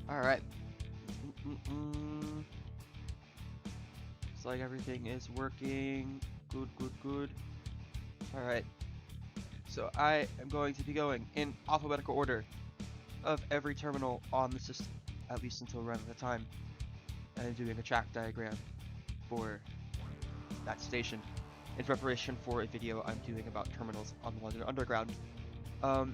Alright. Looks like everything is working. Good, good, good. Alright. So I am going to be going in alphabetical order of every terminal on the system, at least until around the time, and doing a track diagram for that station in preparation for a video I'm doing about terminals on the London Underground. And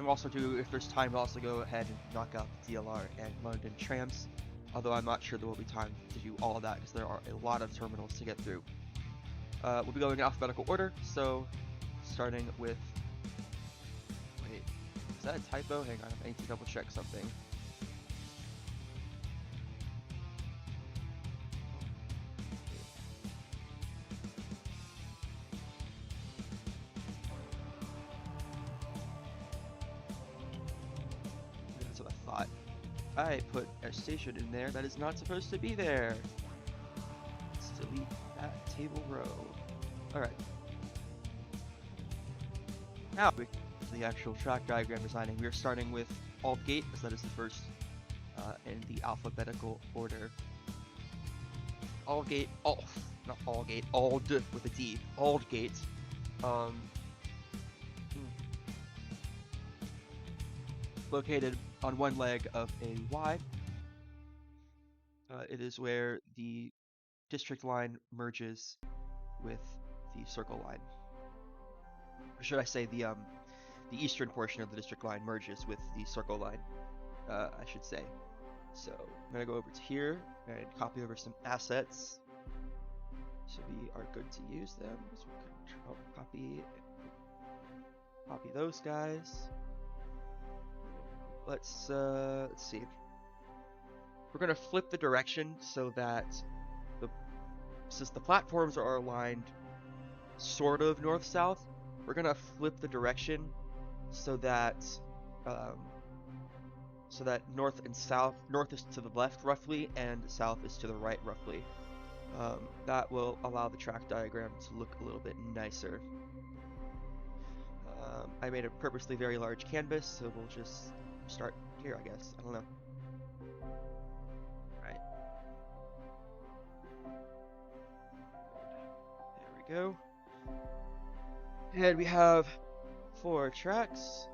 also if there's time, I'll also go ahead and knock out the DLR and London trams, although I'm not sure there will be time to do all of that because there are a lot of terminals to get through. We'll be going in alphabetical order, so starting with... Wait, is that a typo? Hang on, I need to double check something. That's what I thought. I put a station in there that is not supposed to be there. Let's delete that table row. Alright. Now we the actual track diagram designing. We are starting with Alt Gate, as that is the first in the alphabetical order. Alt Gate, not Alt Gate, Ald with a D. Alt Gate. Located on one leg of a Y. It is where the district line merges with the circle line. Or should I say the eastern portion of the district line merges with the circle line, I should say. So I'm gonna go over to here and copy over some assets. So we are good to use them. So we can copy those guys. Let's see. We're gonna flip the direction so that since the platforms are aligned sort of north-south, we're gonna flip the direction so that north and south, north is to the left roughly, and south is to the right roughly. That will allow the track diagram to look a little bit nicer. I made a purposely very large canvas, so we'll just start here, I guess. I don't know. Alright. There we go. And we have 4 tracks.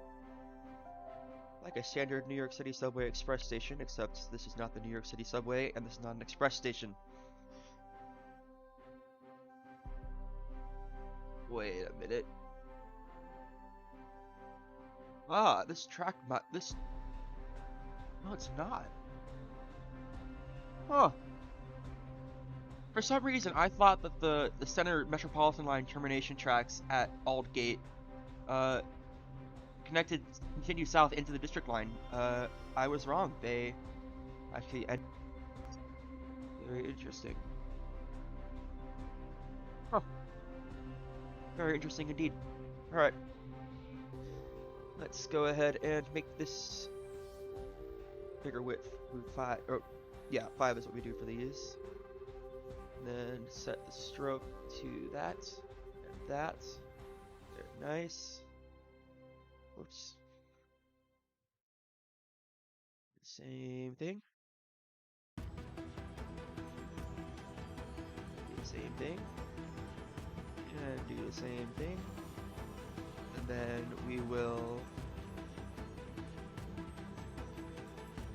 Like a standard New York City subway express station, except this is not the New York City subway, and this is not an express station. Wait a minute. Ah, this track this... No, it's not. Huh. For some reason, I thought that the Center Metropolitan Line termination tracks at Ald Gate continue south into the district line. I was wrong. They actually very interesting. Huh. Very interesting indeed. Alright. Let's go ahead and make this bigger width. 5. Oh, yeah, 5 is what we do for these. And then set the stroke to that and that. Very nice. Oops. Same thing. Do the same thing. And do the same thing. And then we will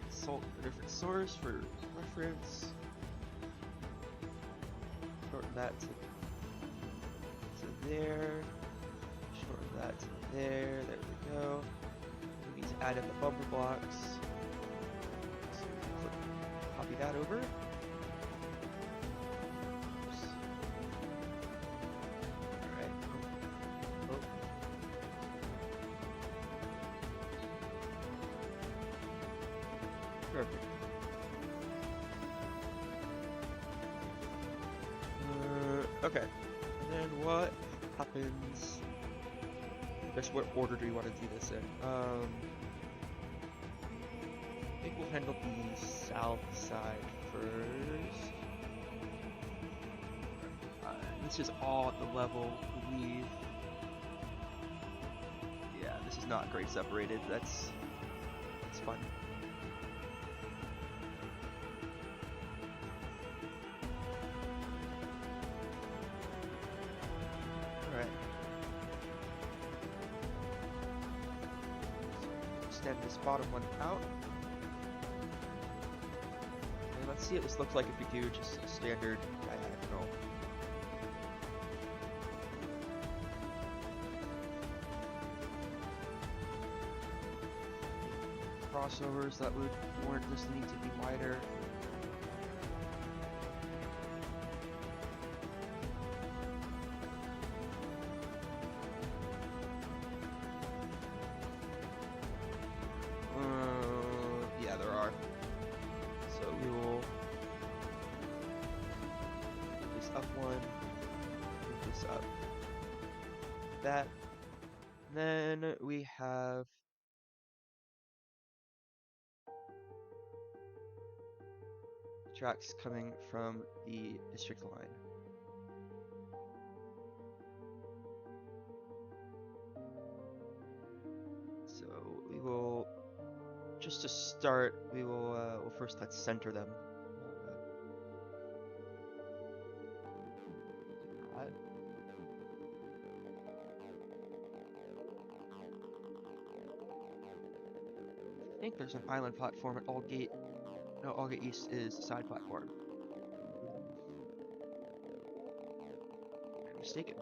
consult a different source for reference. Shorten that to there. Shorten that to there. There we go. We need to add in the bumper blocks. So copy that over. Perfect. Okay. And then what happens? I guess what order do we want to do this in? I think we'll handle the south side first. This is all at the level, I believe. Yeah, this this is not grade separated. That's fun. Alright. Extend this bottom one out. And let's see what this looks like if we do just a standard diagonal. Crossovers that would warrant this need to be wider. Yeah, there are. So we will move this up one, move this up. That. And then we have tracks coming from the district line. So we will, just to start, we will well, first let's center them. I think there's an island platform at Allgate. No, Allgate East is the side platform. I'm mistaken.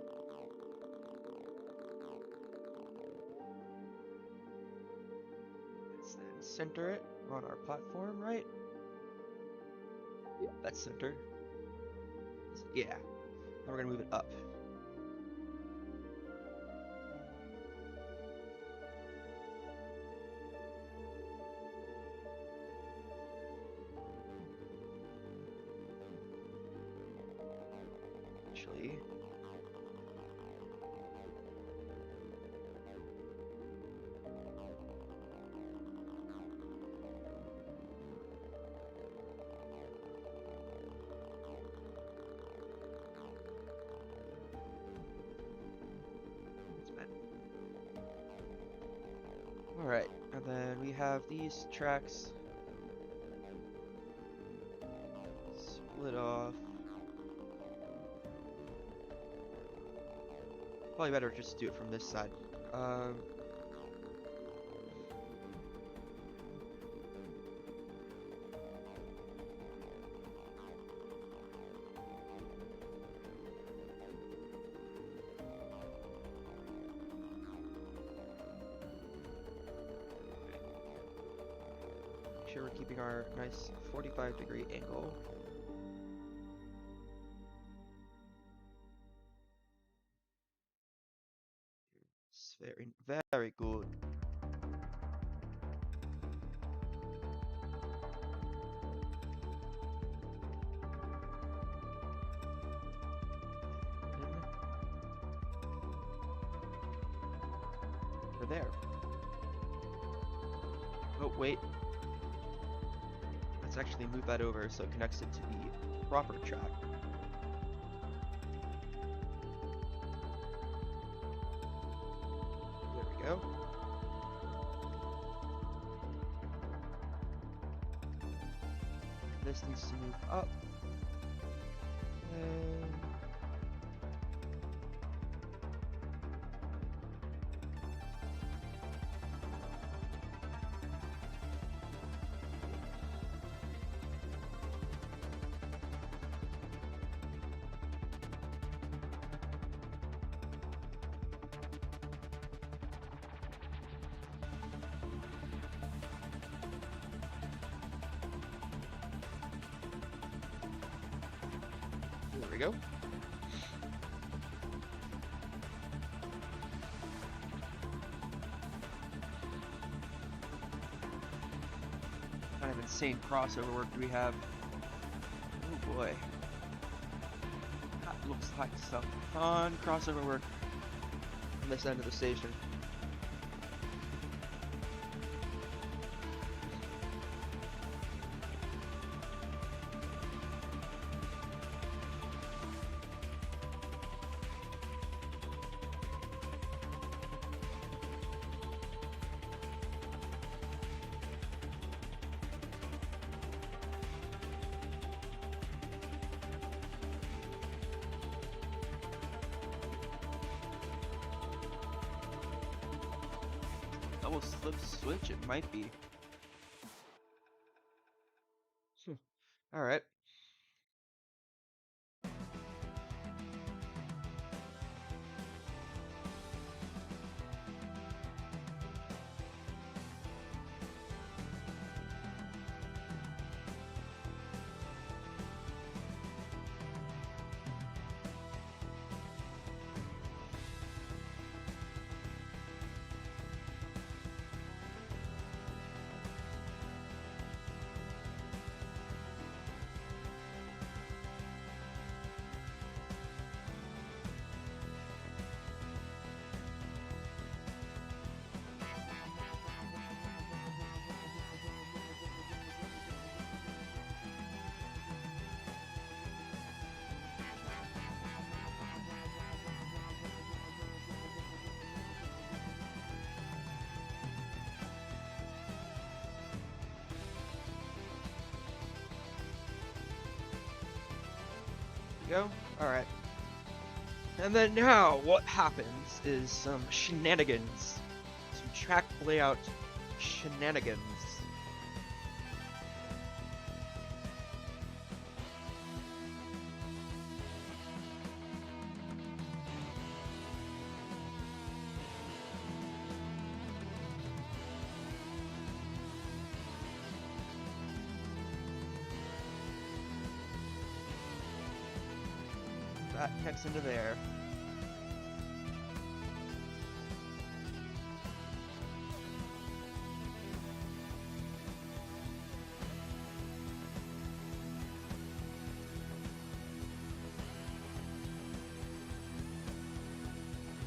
Let's then center it on our platform, right? Yeah, that's centered. Yeah. Now we're gonna move it up. Actually, all right, and then we have these tracks split off. Probably better just do it from this side. Make sure we're keeping our nice 45-degree angle. It's very good. We're there. Oh, wait. Let's actually move that over so it connects it to the proper track. There we go. This needs to move up. And there we go. Kind of insane crossover work do we have? Oh boy. That looks like some fun crossover work on this end of the station. double slip switch? It might be. Alright. Go. Alright. And then now, what happens is some shenanigans. Some track layout shenanigans. That connects into there.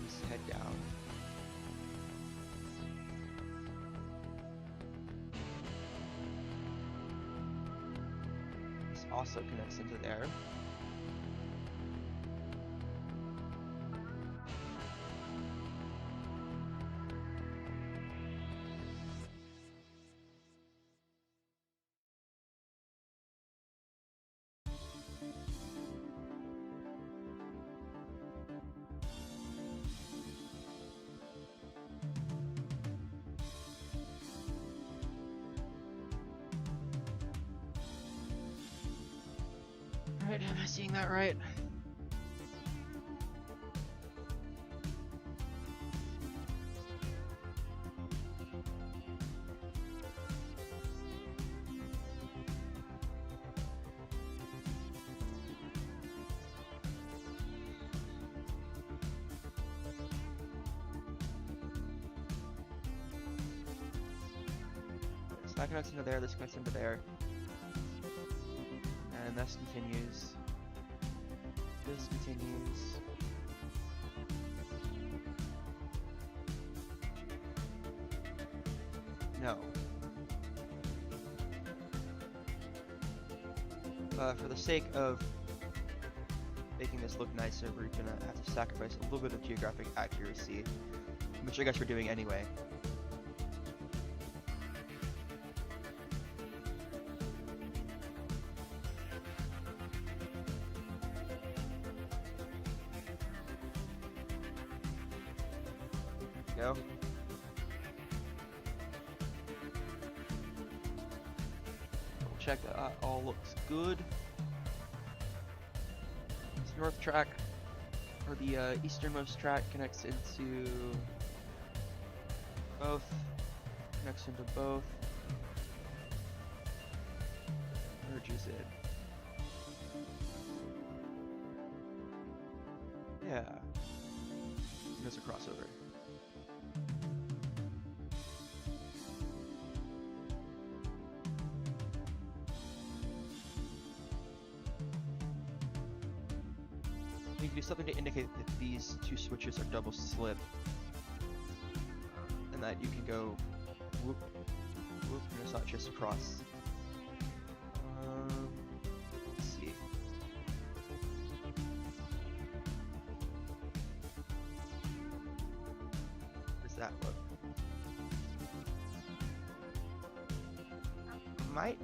Just head down. This also connects into there. Alright, am I seeing that right? So that connects into there, this connects into there. And this continues. This continues. No. For the sake of making this look nicer, we're gonna have to sacrifice a little bit of geographic accuracy, which I guess we're doing anyway. Go. We'll check that all looks good. This north track, or the easternmost track, connects into both. Connects into both. Merges in. Yeah. There's a crossover. You can do something to indicate that these two switches are double slip, and that you can go whoop, whoop, and it's not just across. Let's see. How does that look? Might.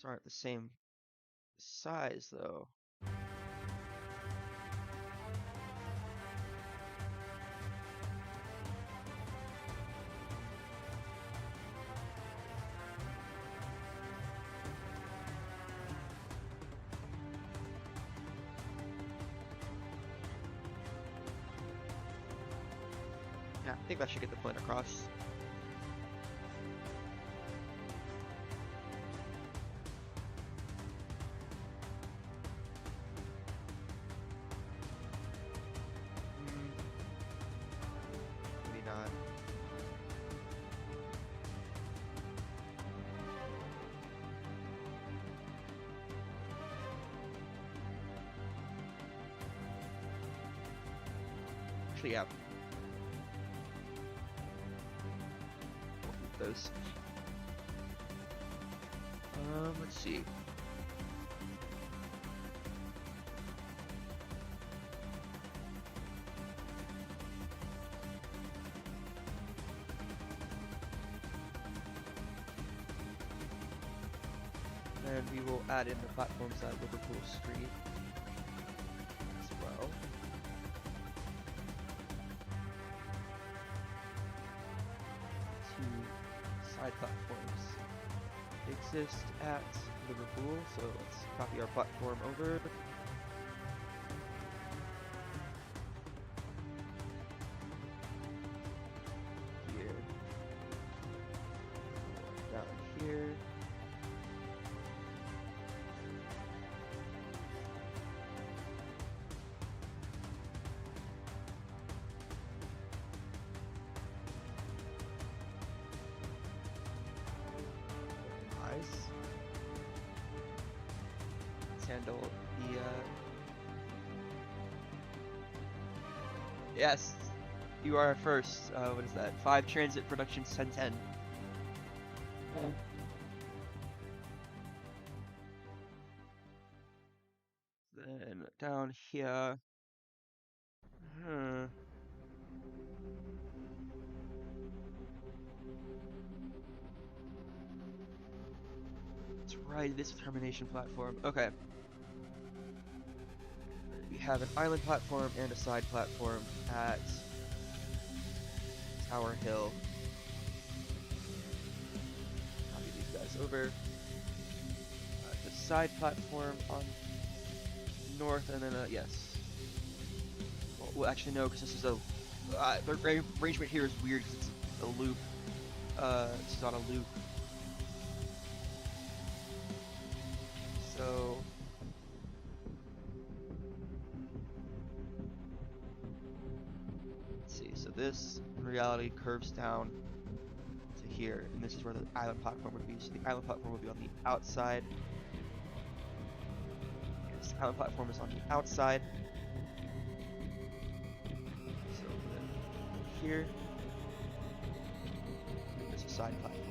aren't the same size though. Yeah, I think that should get the point across. Maybe not. Actually, yeah. We'll keep those. Let's see. And we will add in the platforms at Liverpool Street as well. Two side platforms exist at Liverpool, so let's copy our platform over. Here. Down here. Handle the yes, you are first. What is that? 5 transit productions 1010. Then down here. That's right, this termination platform. Okay. We have an island platform and a side platform at Tower Hill. Copy these guys over. The side platform on north, and then yes. Well, actually no, because this is a the arrangement here is weird because it's a loop. It's not a loop. So let's see. So this in reality curves down to here, and this is where the island platform would be. So the island platform will be on the outside. Yes, the island platform is on the outside. So then here, there's a side platform.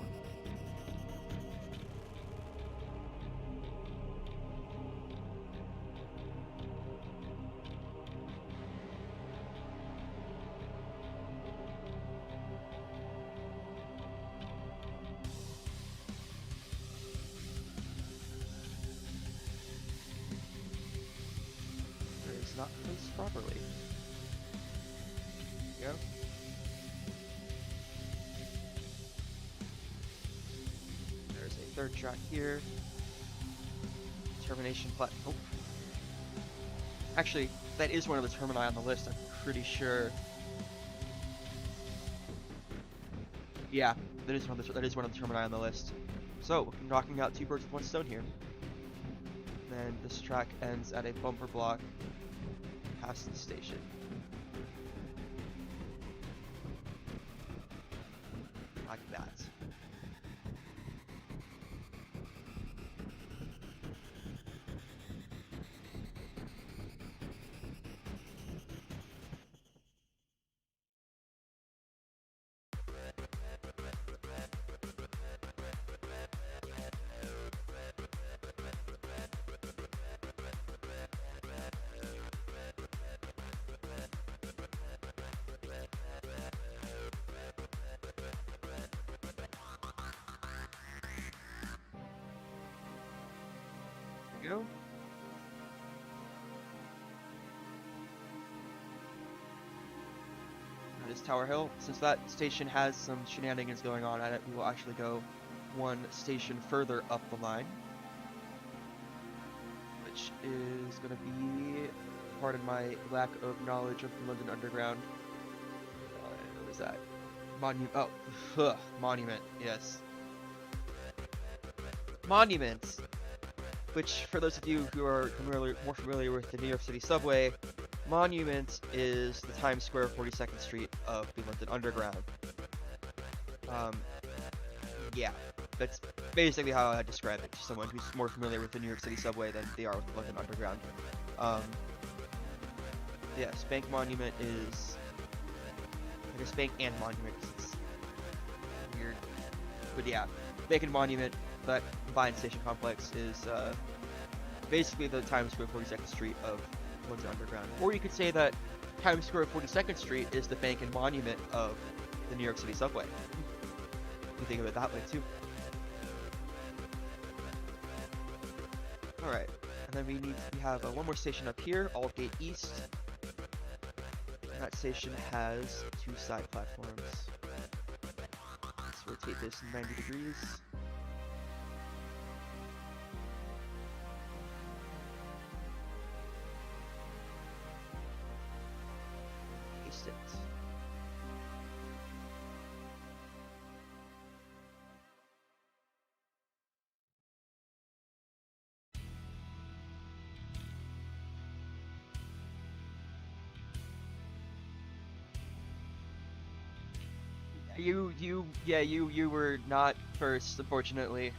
Not placed properly. There you go. There's a third track here. Termination platform. Oh. Actually, that is one of the termini on the list, I'm pretty sure. Yeah, that is one of the termini on the list. So, we're knocking out 2 birds with 1 stone here. And this track ends at a bumper block past the station. Like that. we go. That is Tower Hill. Since that station has some shenanigans going on at it, we will actually go one station further up the line, which is going to be, pardon my lack of knowledge of the London Underground. What was that? Monument. Oh, Monument. Yes. Monuments. Which, for those of you who are more familiar with the New York City subway, Monument is the Times Square 42nd Street of the London Underground. Yeah, that's basically how I describe it to someone who's more familiar with the New York City subway than they are with the London Underground. Yes, Bank Monument is, I guess Bank and Monument, it's weird, but yeah, Bank and Monument, that combined station complex is basically the Times Square 42nd Street of London Underground. Or you could say that Times Square 42nd Street is the Bank and Monument of the New York City subway. You think of it that way too. Alright, and then we have one more station up here, Aldgate East. And that station has 2 side platforms. Let's rotate this 90 degrees. Paste it. You were not first, unfortunately.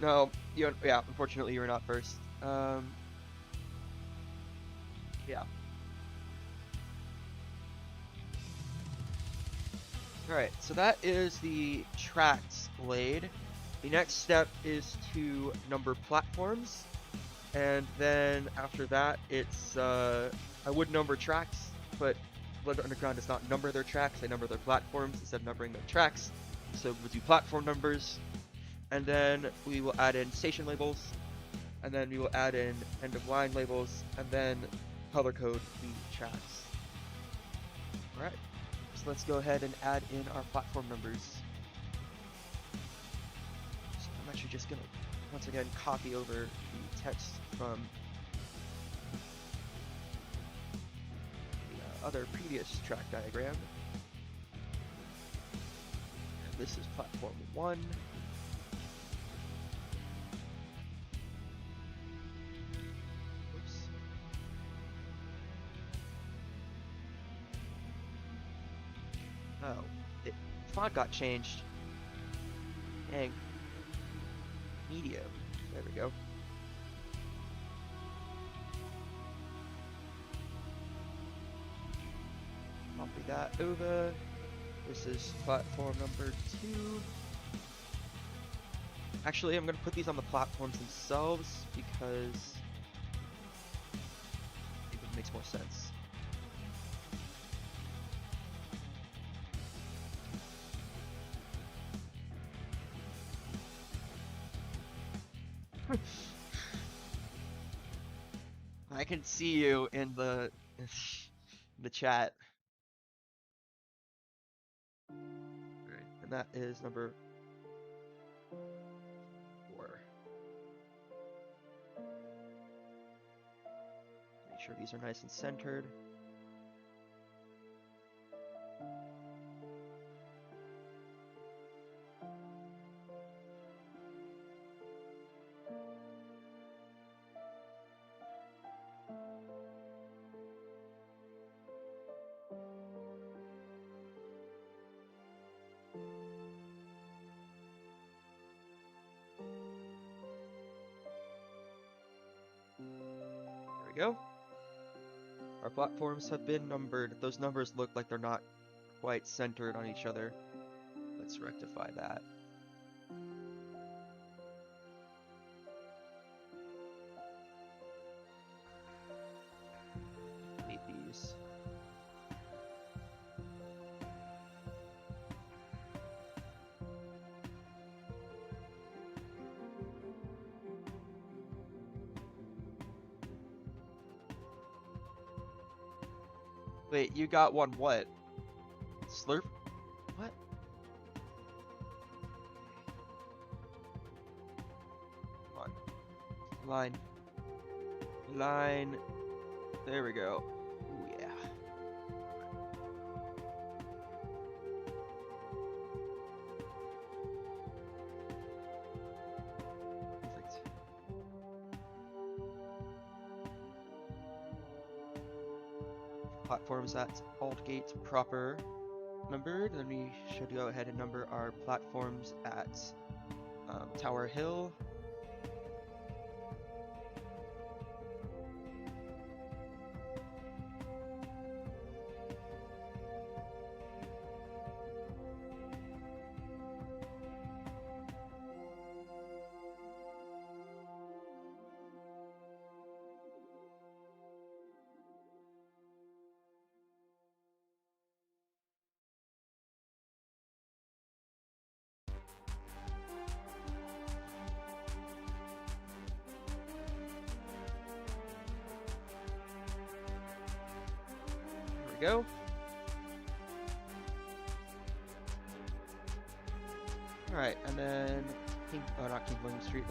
No, yeah, unfortunately you were not first. Yeah. Alright, so that is the tracks laid. The next step is to number platforms, and then after that it's, I would number tracks, but London Underground does not number their tracks, they number their platforms instead of numbering their tracks. So we'll do platform numbers, and then we will add in station labels, and then we will add in end of line labels, and then color code the tracks. Alright, so let's go ahead and add in our platform numbers. So I'm actually just gonna once again copy over the text from other previous track diagram. And this is platform 1. Oops. Oh, font got changed. Dang. Medium. There we go. Copy that over. This is platform number 2. Actually, I'm going to put these on the platforms themselves because it makes more sense. I can see you in the chat. Right, and that is number 4. Make sure these are nice and centered. Go. Our platforms have been numbered. Those numbers look like they're not quite centered on each other. Let's rectify that. Delete these. Wait, you got one what? Slurp? What? Come on. Line. Line. There we go. Ooh, yeah. Perfect. Platforms at alt gate proper numbered. Then we should go ahead and number our platforms at Tower Hill. Go. Alright, and then not King William Street,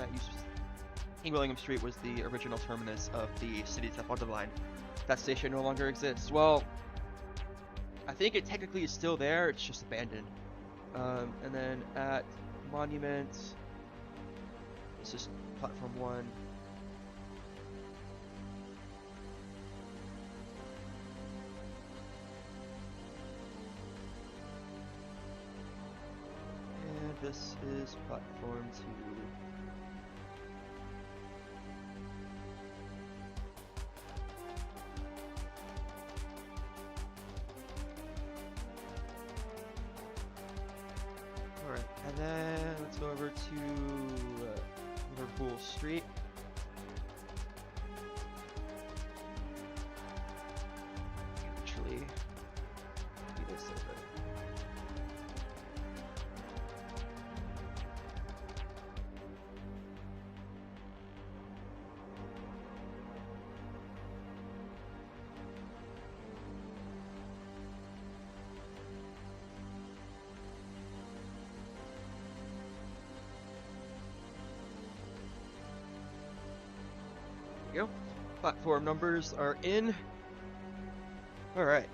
King William Street was the original terminus of the city's F1 line. That station no longer exists. Well, I think it technically is still there, it's just abandoned. And then at Monument, this is platform 1. This is platform 2. Alright, and then let's go over to Liverpool Street. Actually, do this over. Go. Platform numbers are in. Alright.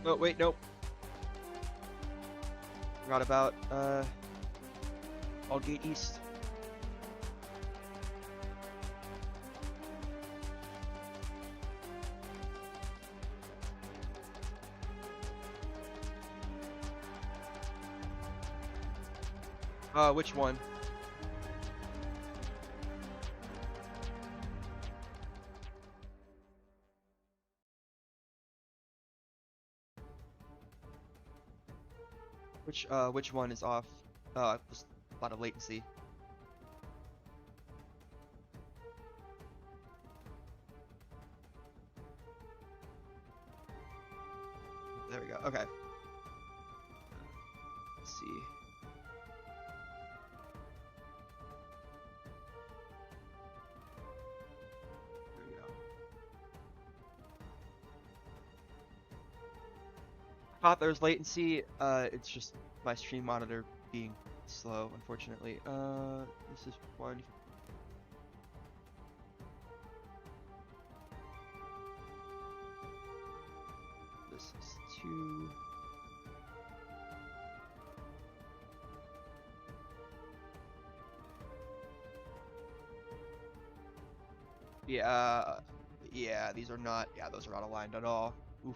Oh, wait, nope. Forgot about, Aldgate East. Which one? Which one is off? Just a lot of latency. There we go. Okay. Let's see. There we go. Thought there's latency. It's just my stream monitor being slow, unfortunately. This is 1. This is 2. Yeah, these are not, those are not aligned at all. Oof.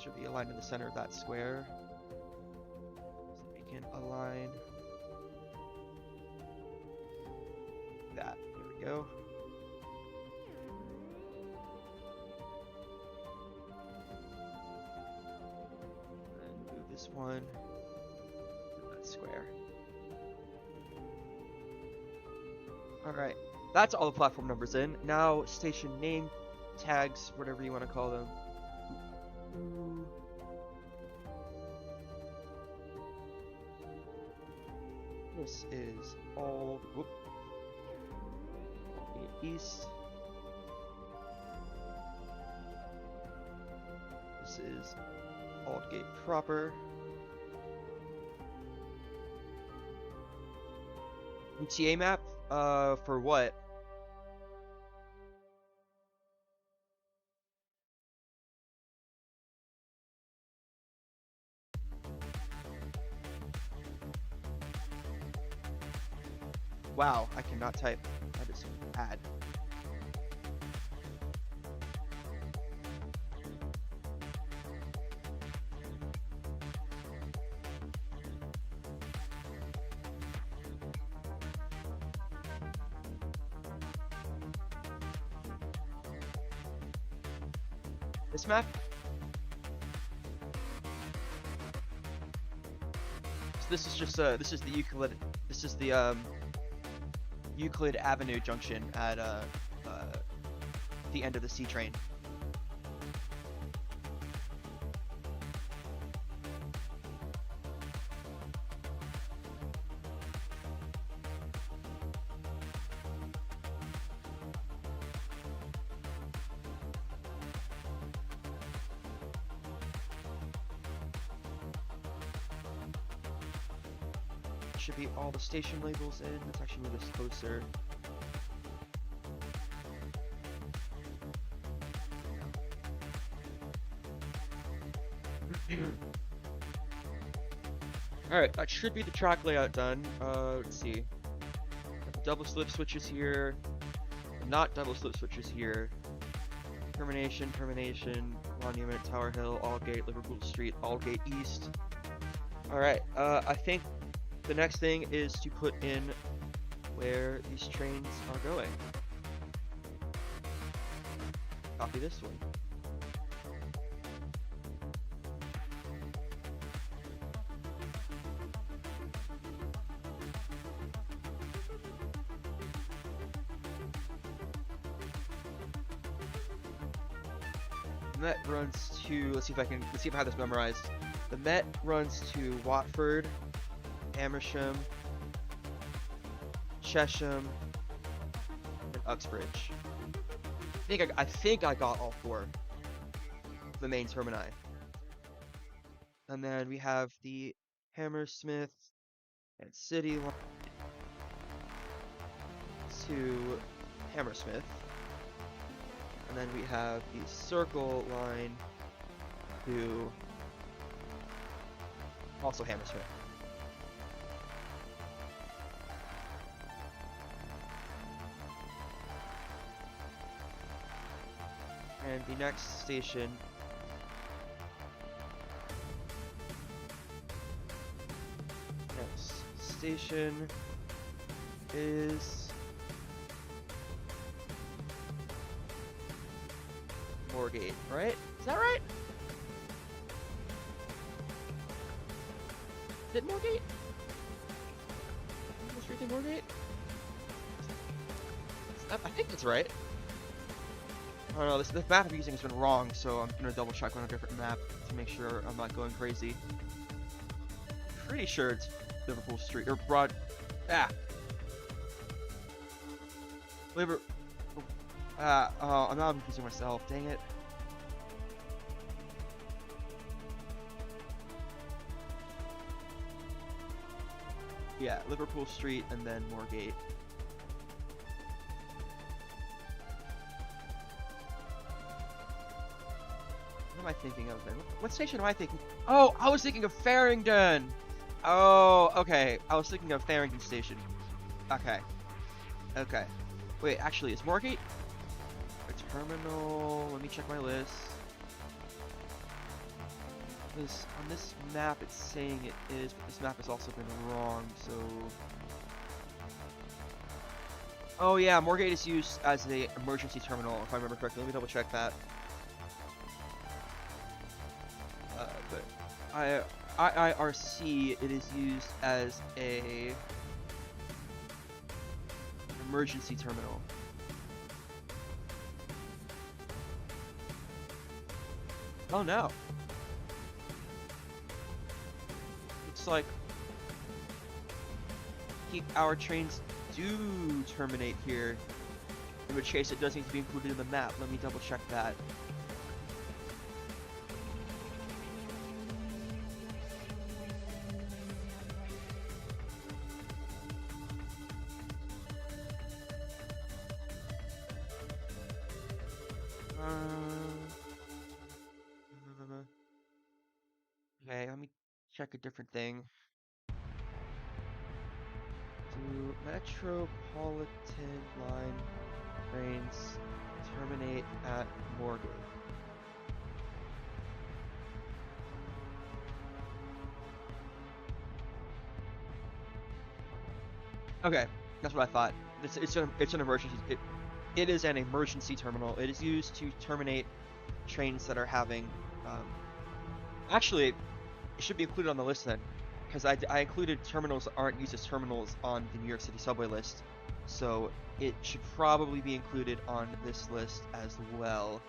Should be aligned in the center of that square. So we can align that. There we go. And move this one to that square. Alright, that's all the platform numbers in. Now station name tags, whatever you want to call them. This is all. Whoop. East. This is Aldgate proper. ETA map? For what? Wow, I cannot type. That is bad. This map? So this is just this is the Euclid. This is the Euclid Avenue junction at the end of the C train. Should be all the station labels in. Let's actually move this closer. Alright, that should be the track layout done. Let's see. Double slip switches here. Not double slip switches here. Termination, Monument, Tower Hill, Aldgate, Liverpool Street, Aldgate East. Alright, I think the next thing is to put in where these trains are going. Copy this one. Met runs to, let's see if I have this memorized. The Met runs to Watford, Amersham, Chesham, and Uxbridge. I think I got all four of the main termini. And then we have the Hammersmith and City line to Hammersmith. And then we have the Circle line to also Hammersmith. And the next station is Moorgate, right? Is that right? Is it Moorgate? Street in Moorgate? I think that's right. I don't know, this map I'm using has been wrong, so I'm gonna double check on a different map to make sure I'm not going crazy. Pretty sure it's Liverpool Street, or I'm not confusing myself, dang it. Yeah, Liverpool Street and then Moorgate. What am I thinking of then? What station am I thinking? Oh, I was thinking of Farringdon! Oh, okay. I was thinking of Farringdon Station. Okay. Okay. Wait, actually, is Moorgate a terminal? Let me check my list. Because on this map it's saying it is, but this map has also been wrong, so... Oh yeah, Moorgate is used as the emergency terminal, if I remember correctly. Let me double check that. But IIRC, it is used as a emergency terminal. Oh no. Looks like thinking our trains do terminate here, in which case it does need to be included in the map. Let me double check that. Okay, let me check a different thing. Do Metropolitan Line trains terminate at Moorgate? Okay, that's what I thought. It's an emergency. It is an emergency terminal. It is used to terminate trains that are having. Actually, it should be included on the list then, because I included terminals that aren't used as terminals on the New York City subway list, so it should probably be included on this list as well.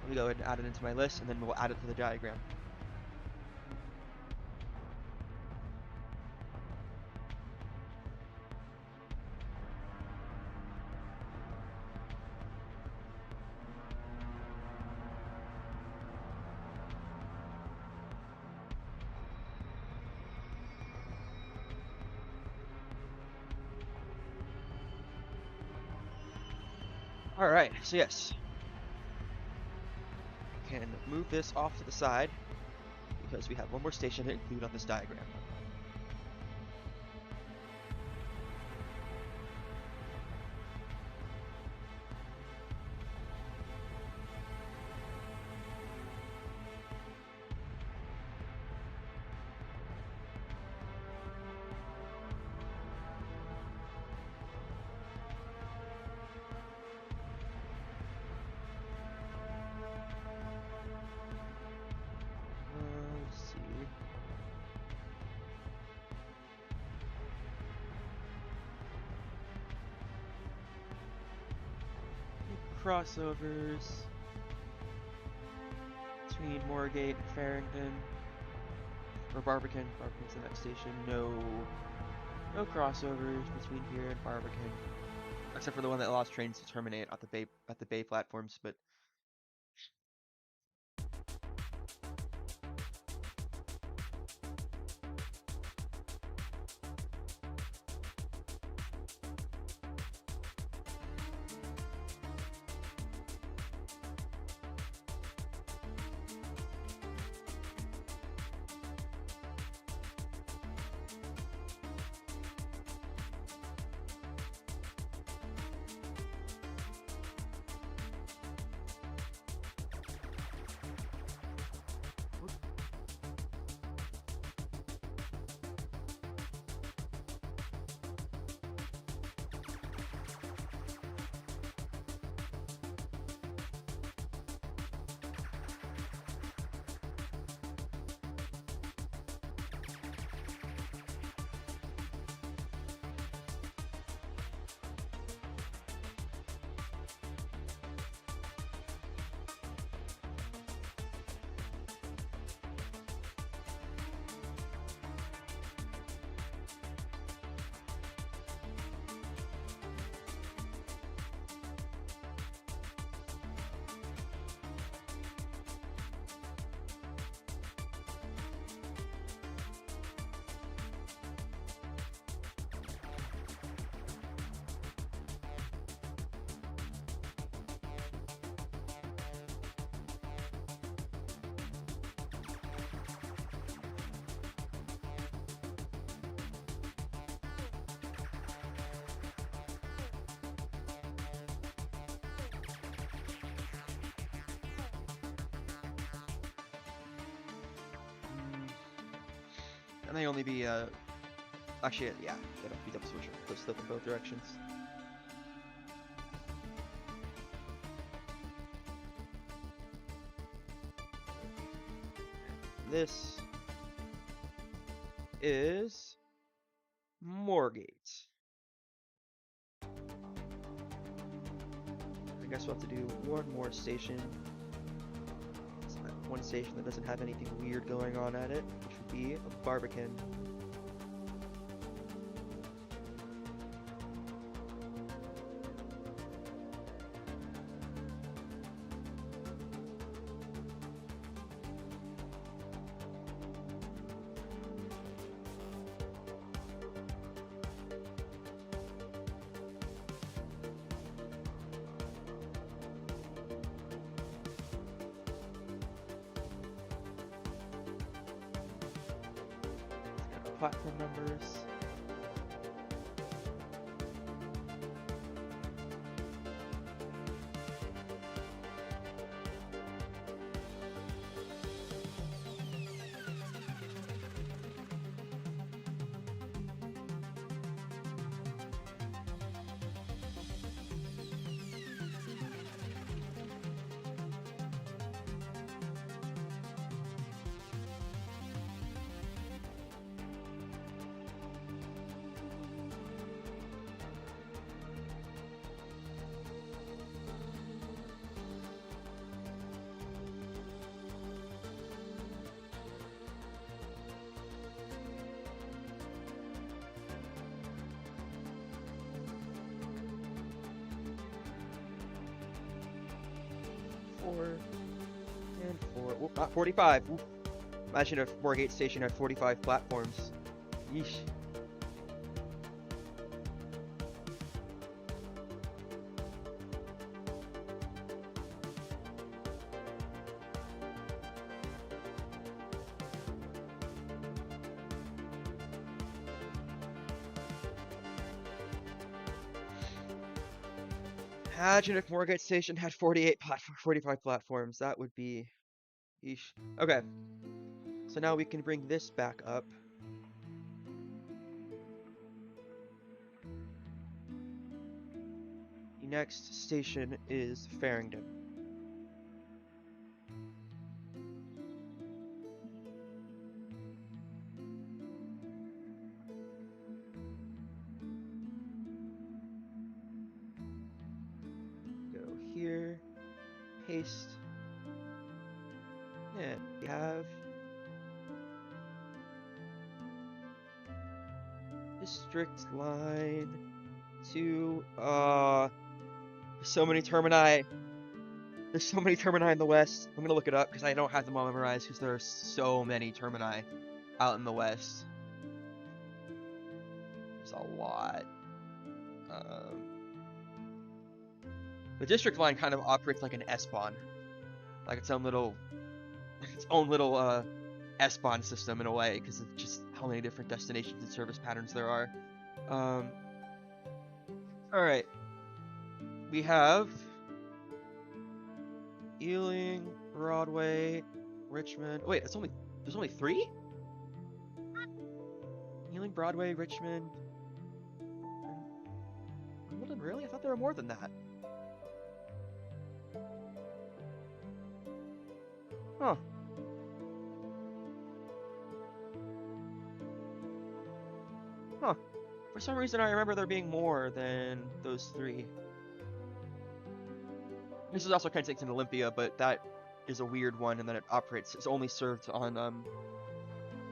Let me go ahead and add it into my list, and then we'll add it to the diagram. Alright, so yes. I can move this off to the side because we have one more station to include on this diagram. Let's see. Crossovers between Moorgate and Farringdon, or Barbican. Barbican's the next station. No crossovers between here and Barbican, except for the one that allows trains to terminate at the bay platforms. But that may only be actually, yeah, that'll be double switcher. They'll slip in both directions. This is Moorgate. I guess we'll have to do one more station. One station that doesn't have anything weird going on at it, which would be Barbican. platform numbers. And 4. Oop, not 45. Oof. Imagine if Moorgate Station had 45 platforms. Yeesh. Imagine if Moorgate Station had 45 platforms. That would be... Yeesh. Okay. So now we can bring this back up. The next station is Farringdon. Go here, paste, and we have District Line 2. There's so many Termini. There's so many Termini in the west. I'm gonna look it up because I don't have them all memorized because there are so many Termini out in the west. There's a lot. The District Line kind of operates like an S-Bahn, like its own little S-Bahn system in a way, because of just how many different destinations and service patterns there are. Alright. We have Ealing, Broadway, Richmond. Wait, there's only 3? Ealing, Broadway, Richmond, Wimbledon, really? I thought there were more than that. Huh. Huh. For some reason I remember there being more than those 3. This is also Kensington Olympia, but that is a weird one, and then it operates. It's only served on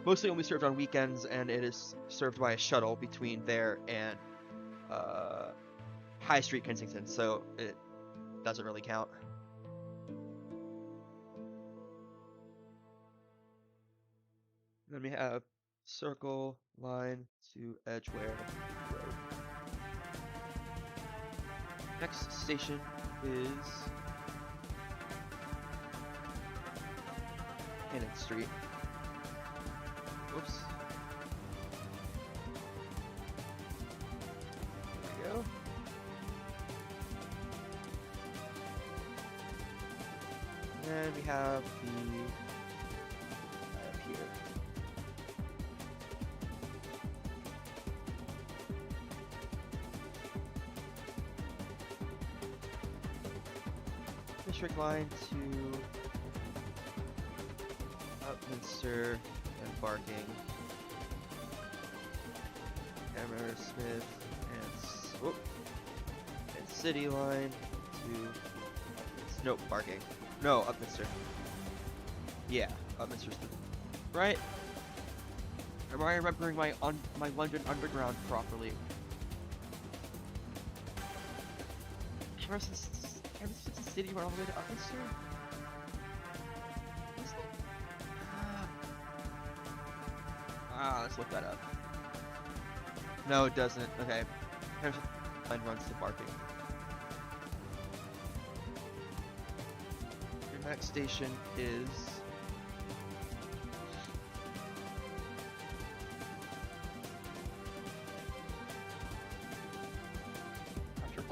mostly only served on weekends, and it is served by a shuttle between there and High Street Kensington, so it doesn't really count. Then we have Circle Line to Edgware Road. Next station is Cannon Street. Whoops. There we go. And we have the up here. District Line to Upminster and Barking, Hammersmith and City Line to Barking. No, Upminster. Yeah, Upminster's the right. Am I remembering my London Underground properly? Hammersmith City went all the way to Upminster? Let's look that up. No, it doesn't. Okay. Line runs to Barking. Your next station is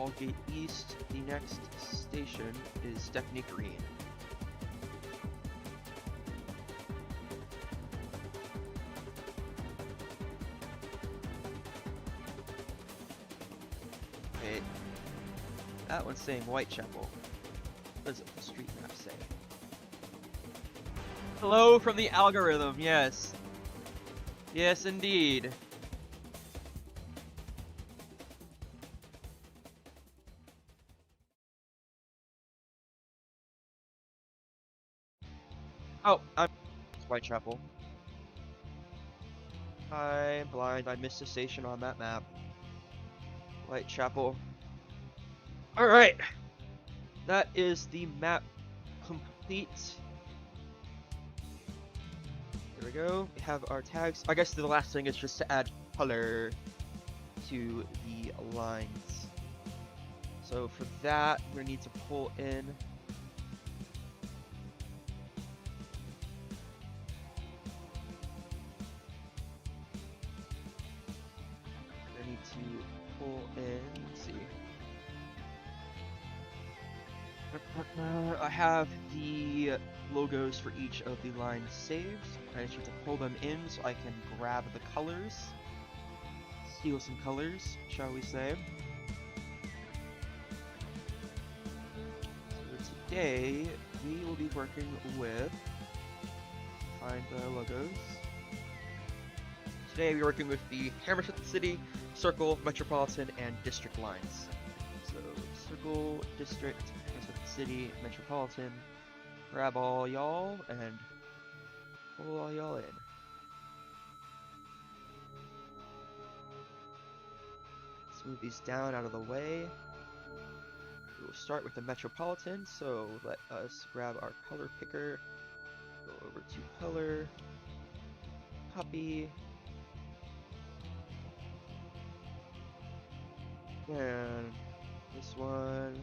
Allgate East. The next station is Stepney Green. Okay, that one's saying Whitechapel. What does the street map say? Hello from the algorithm, yes. Yes, indeed. Oh, I'm Whitechapel. I'm blind. I missed a station on that map. Whitechapel. Alright. That is the map complete. There we go. We have our tags. I guess the last thing is just to add color to the lines. So for that, we're gonna need to pull in let's see. I have the logos for each of the lines saved. I just have to pull them in so I can grab the colors. Steal some colors, shall we say. So today, we will be working with... Find the logos. Today we're working with the Hammersmith City, Circle, Metropolitan, and District lines. So, Circle, District, Hammersmith City, Metropolitan. Grab all y'all and pull all y'all in. Let's move these down out of the way. We will start with the Metropolitan, so let us grab our color picker. Go over to color, copy. And this one.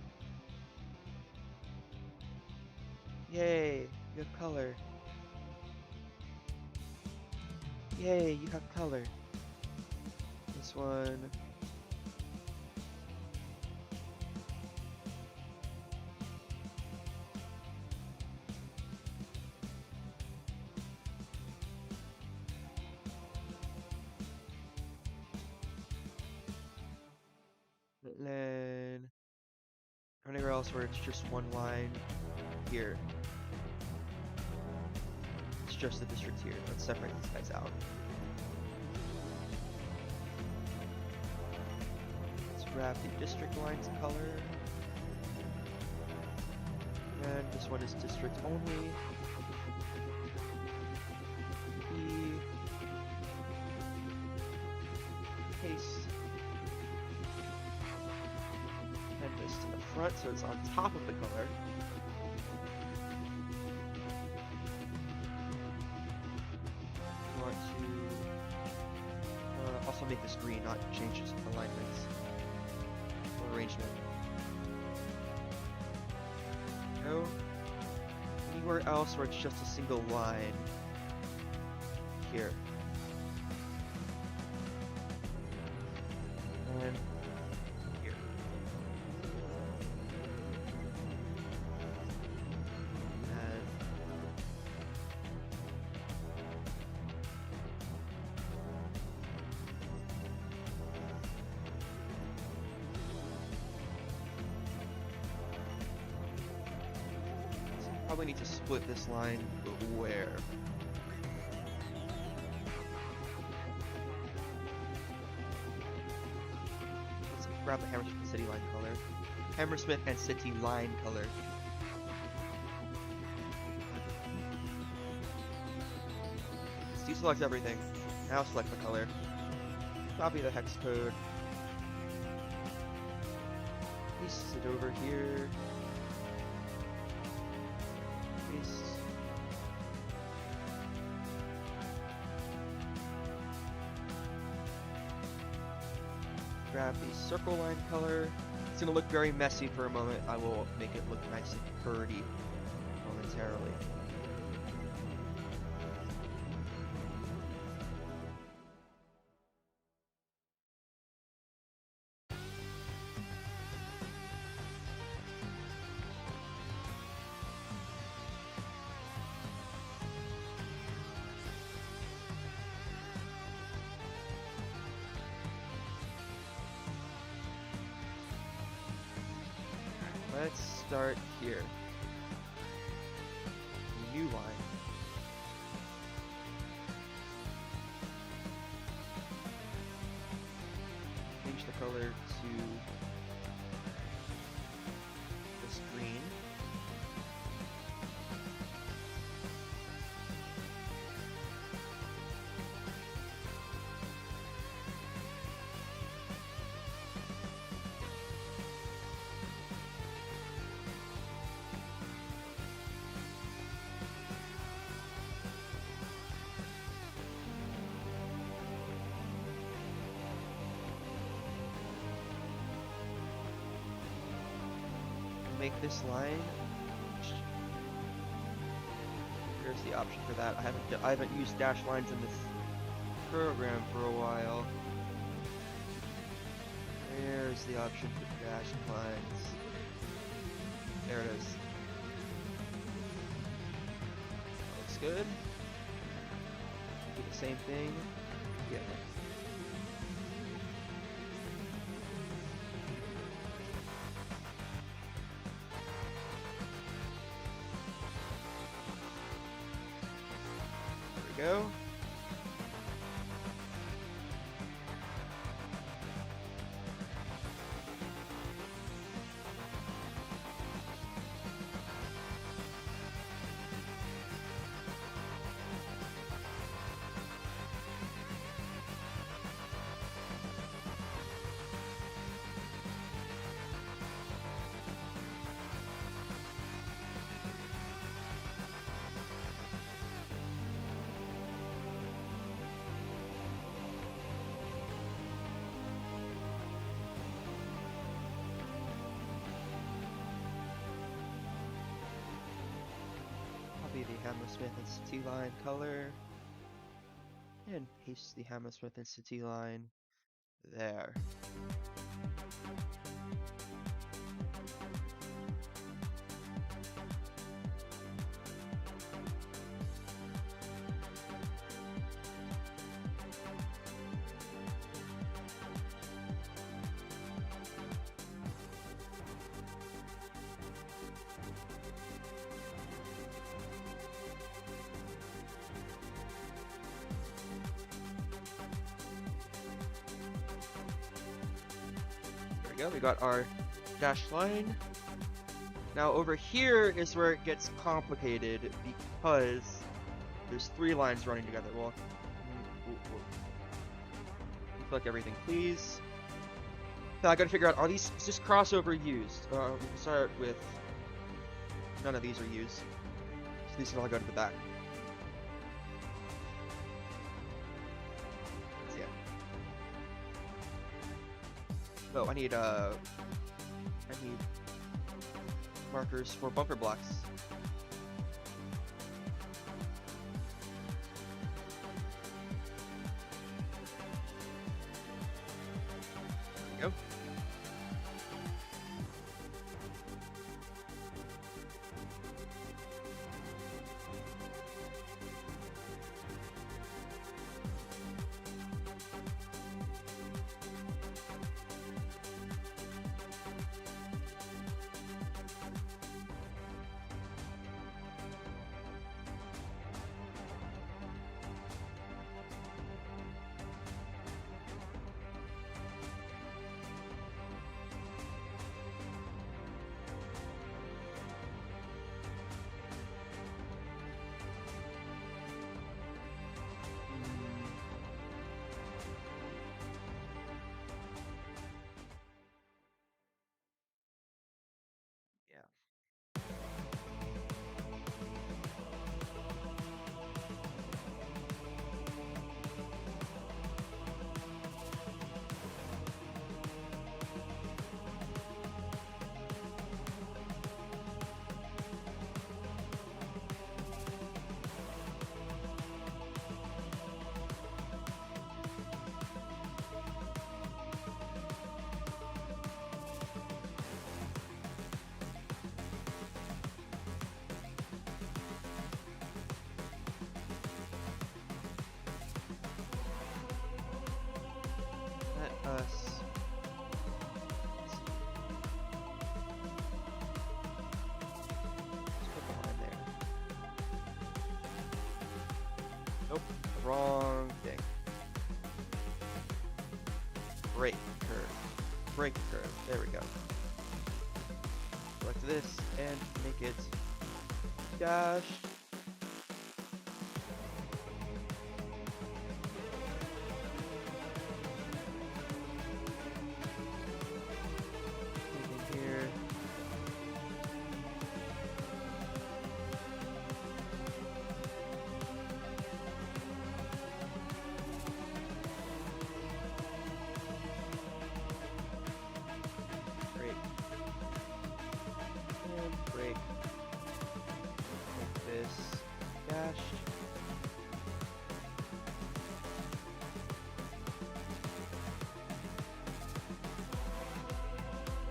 Yay, you have color. Yay, you have color. This one. And then anywhere else where it's just one line here. It's just the district here. Let's separate these guys out. Let's grab the district lines color. And this one is district only. Paste. And this to the front so it's on top of the color. Want to also make this green, not change its alignments or arrangement. No. Anywhere else where it's just a single line. Here. And here. And so probably need to split this line, but where? Grab the Hammersmith City line color. Hammersmith and City line color. Let's deselect everything. Now select the color. Copy the hex code. Paste it over here. Paste. Grab the circle line color. It's gonna look very messy for a moment. I will make it look nice and pretty momentarily. start here. New line. Change the color to this green. Make this line. Here's the option for that. I haven't used dash lines in this program for a while. There's the option for dash lines. There it is. Looks good. Do the same thing. Yeah. Go. The Hammersmith Institute line color and paste the Hammersmith Institute line there. Go. We got our dashed line. Now over here is where it gets complicated because there's 3 lines running together. Well, click everything, please. Now I gotta figure out, are these, is this crossover used? We'll start with, none of these are used. So these can all go to the back. Oh, I need markers for bumper blocks. There we go. us. brake curve, brake curve. There we go. Select this and make it dashed. Anything here? Brake. And brake. Make this dashed.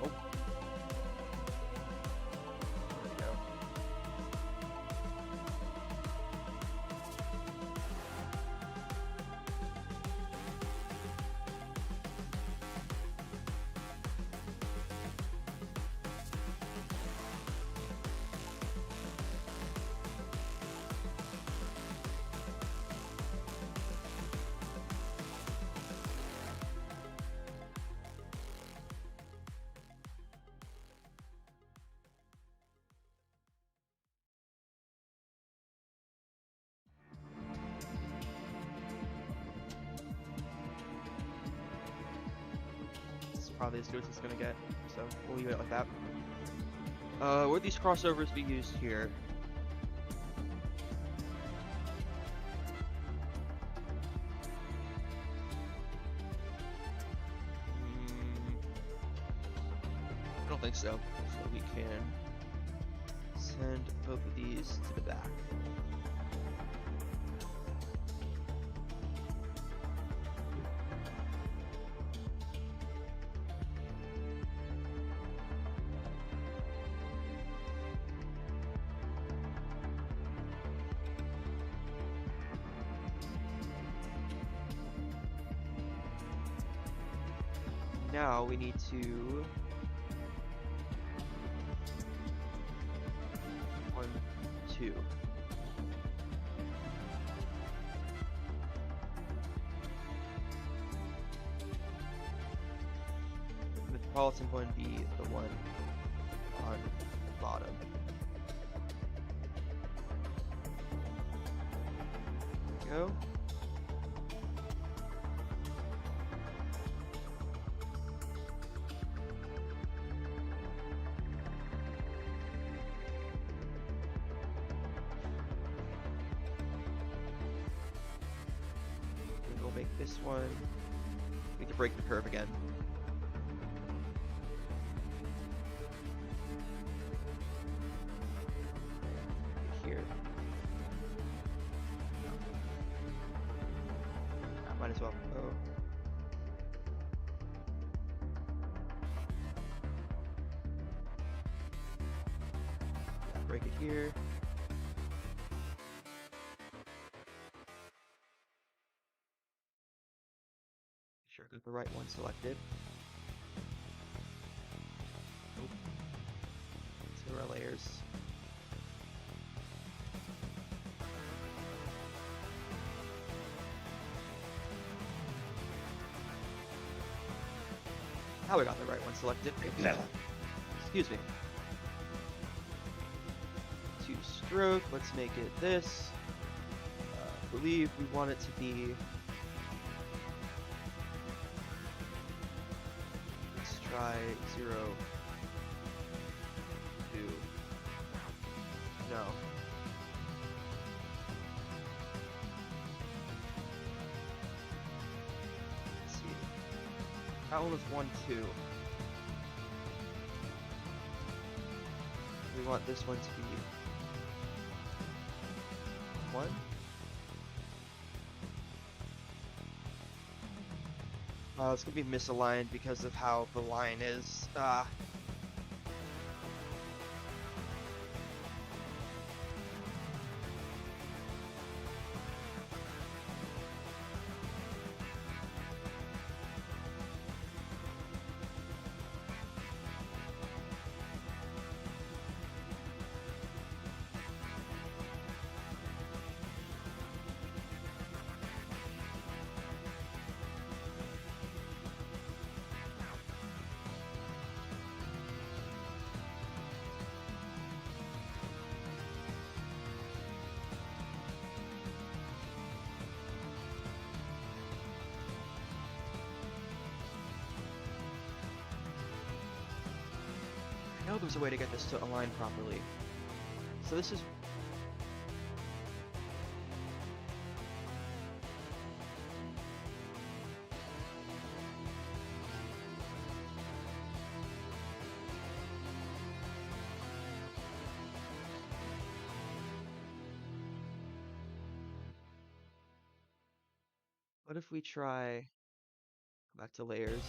Oh. There we go. This is probably as good as it's gonna get, so we'll leave it like that. Would these crossovers be used here? I don't think so. So we can send both of these to the back. Now we need to 1, 2. The Metropolitan one be the one on the bottom. There we go. Make this one. We need to break the curve again. Here. Might as well. Oh. Break it here. Sure, get the right one selected. Nope. Let's go to our layers. Now we got the right one selected. Excuse me. 2-stroke. Let's make it this. I believe we want it to be. Try 0, 2. No. Let's see. That one was 1, 2. We want this one to be 1. It's gonna be misaligned because of how the line is. know there's a way to get this to align properly. So this is... What if we try, go back to layers.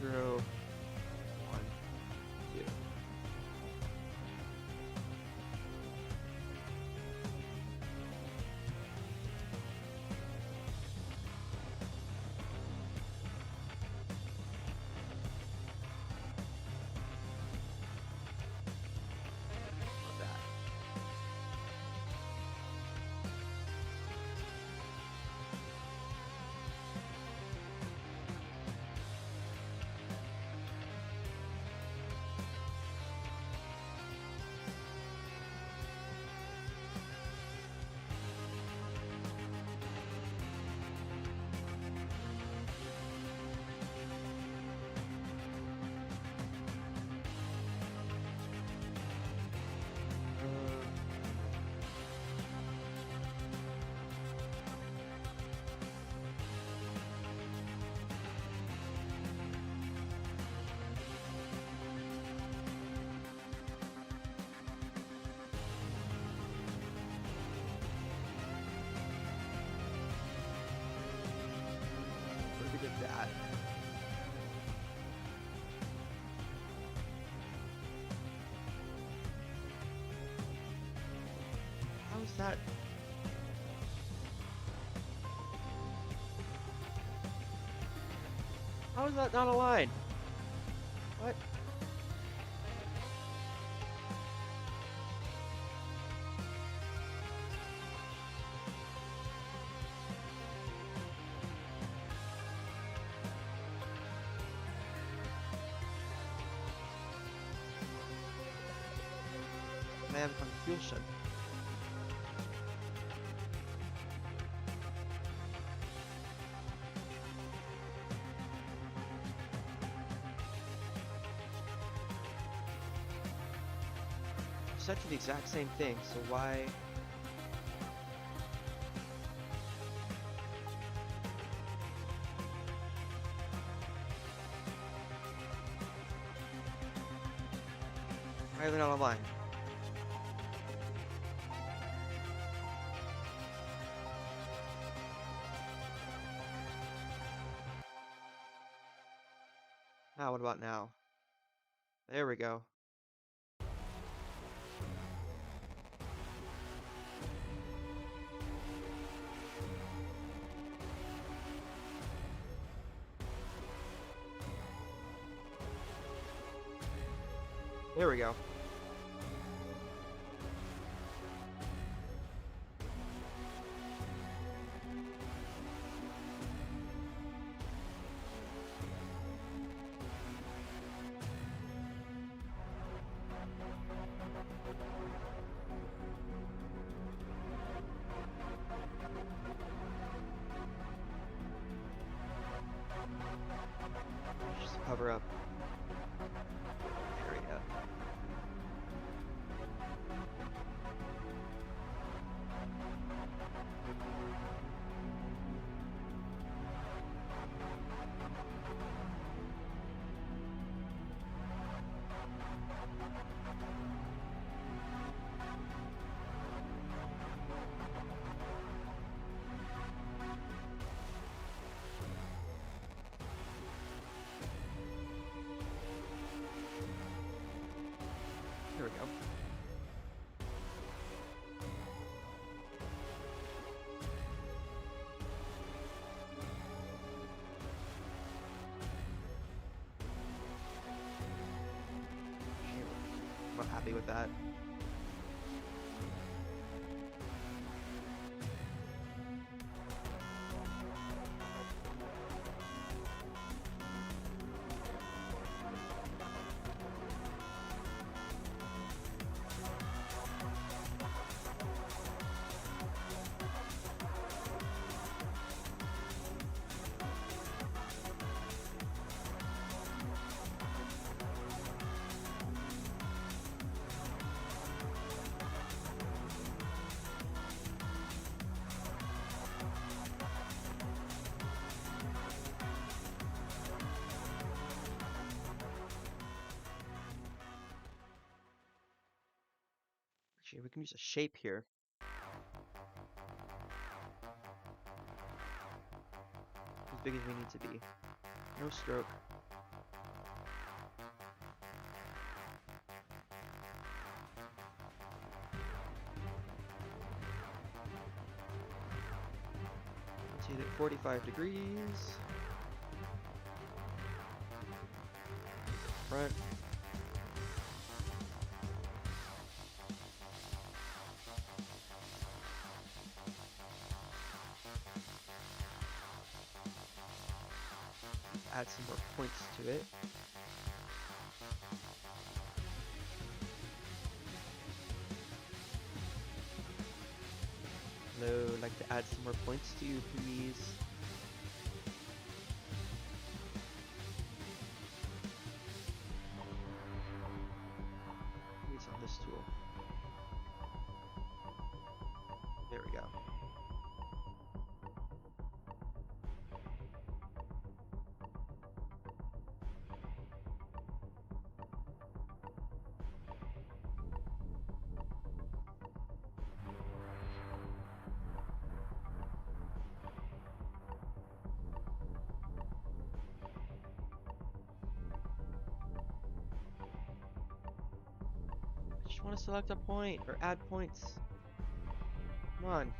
Zero, 1, 2. Love that. Where did we get that? How's that? How is that not aligned? What? I have confusion. Set to the exact same thing, so why? Why are they not online? Now, what about now? There we go. There we go. Just cover up area. There we go. I'm not happy with that. Actually, we can use a shape here. As big as we need to be. No stroke. Rotate it 45 degrees. Front. Add some more points to it. Hello, I'd like to add some more points to you, please. Use on this tool. There we go. I just want to select a point or add points. Come on.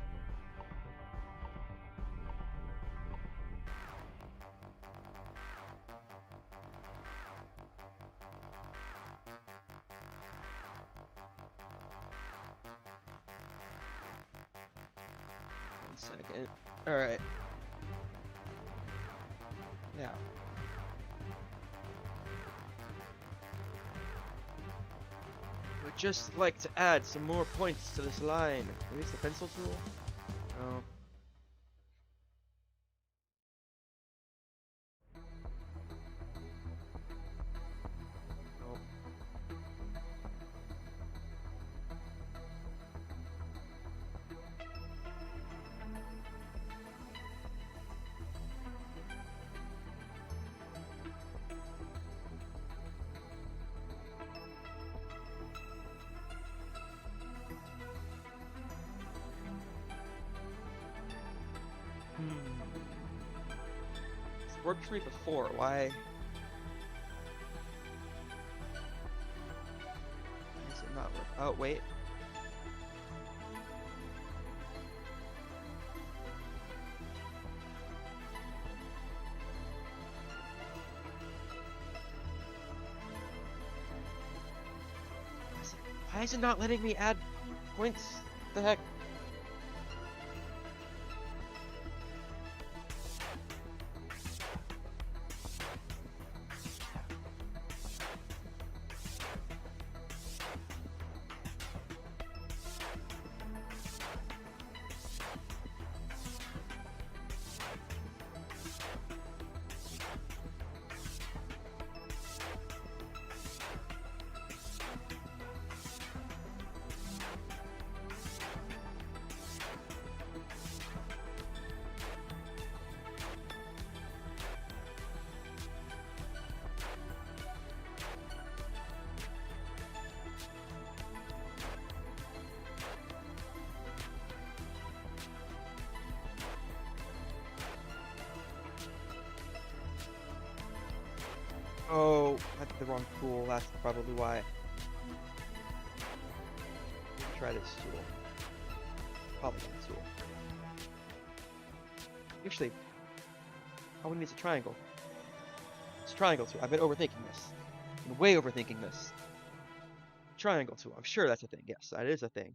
One second. Alright. Now. Would just like to add some more points to this line. Maybe it's the pencil tool? No. Nope. It's worked for me before. Why? Why is it not work? Oh, wait. Why is it not letting me add points? What the heck? Oh, I did the wrong tool. That's probably why. Try this tool. Polygon tool. Actually, all we need is a triangle. It's a triangle tool. I've been overthinking this. I've been way overthinking this. Triangle tool. I'm sure that's a thing. Yes, that is a thing.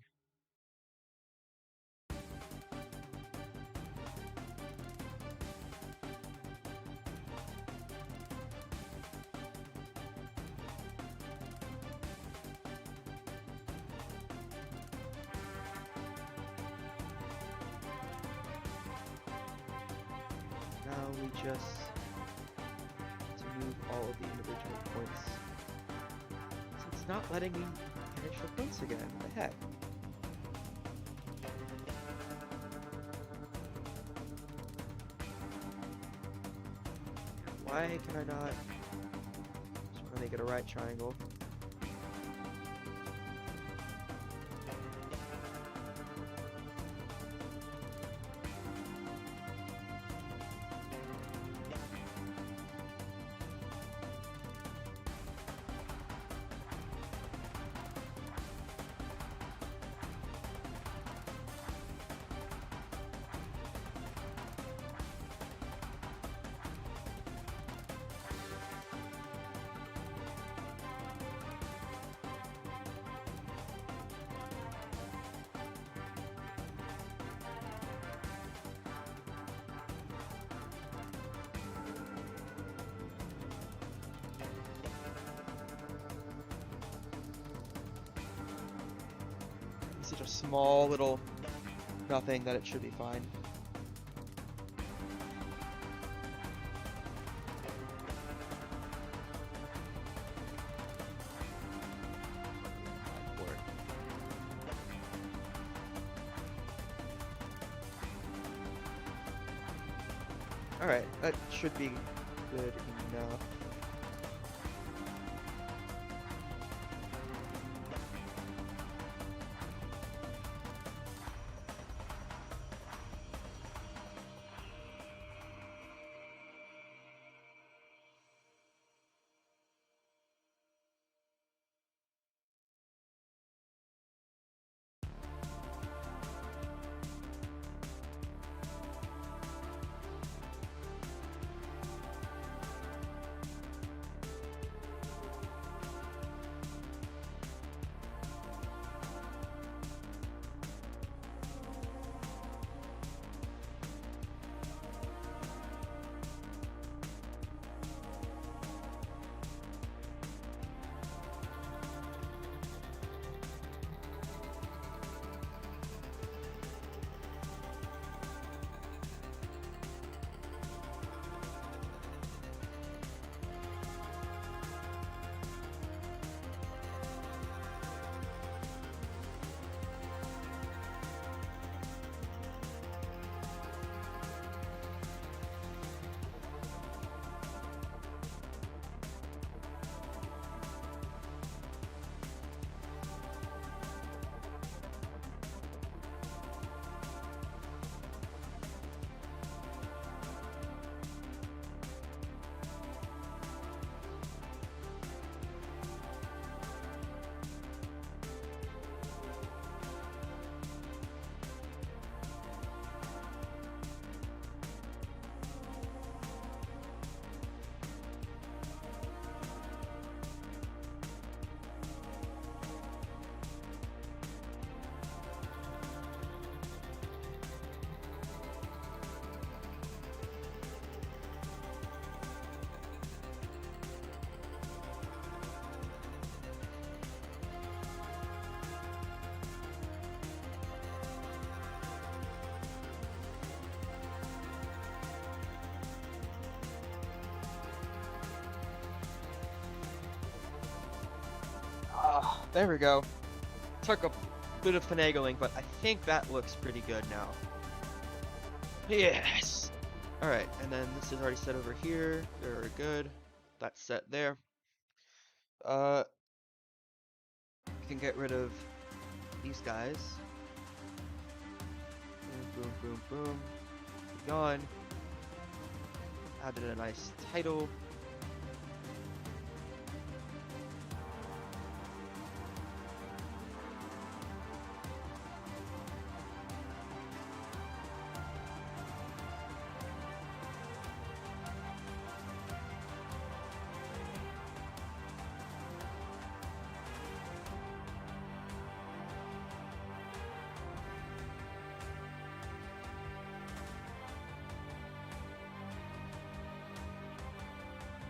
Now we just to move all of the individual points. So it's not letting me manage the points again. What the heck? Why can I not just want to make it a right triangle? such a small little nothing that it should be fine. Alright, that should be good enough. There we go. Took a bit of finagling, but I think that looks pretty good now. Yes! Alright, and then this is already set over here. Very good. That's set there. We can get rid of these guys. Boom, boom, boom, boom. Gone. Added a nice title.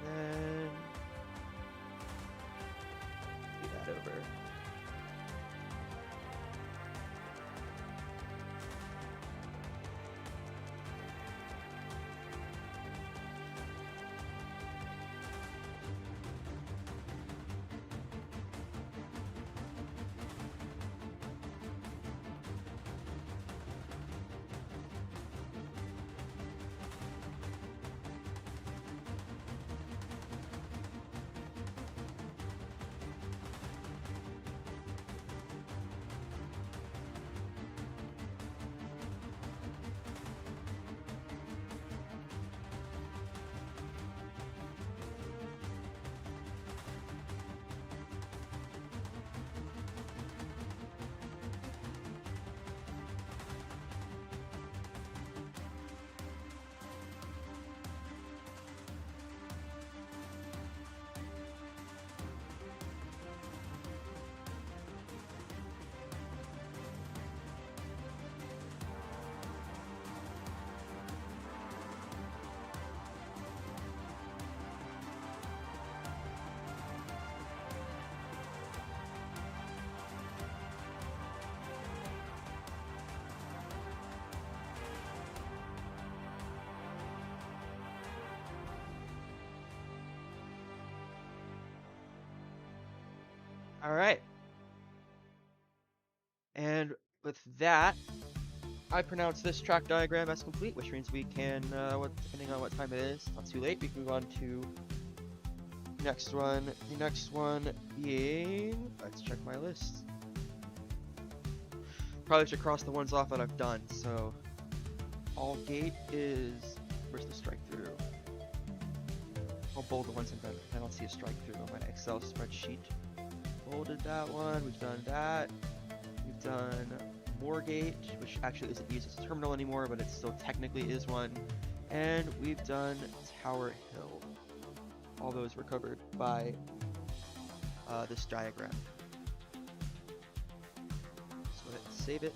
Then do that over. Alright. And with that, I pronounce this track diagram as complete, which means we can, depending on what time it is, not too late, we can move on to next one. The next one being, let's check my list. Probably should cross the ones off that I've done. So all gate is, where's the strike through? I'll bold the ones I don't see a strike through on my Excel spreadsheet. Bolded that one. We've done that. We've done Moorgate, which actually isn't used as a terminal anymore, but it still technically is one. And we've done Tower Hill. All those were covered by this diagram. So go ahead and save it.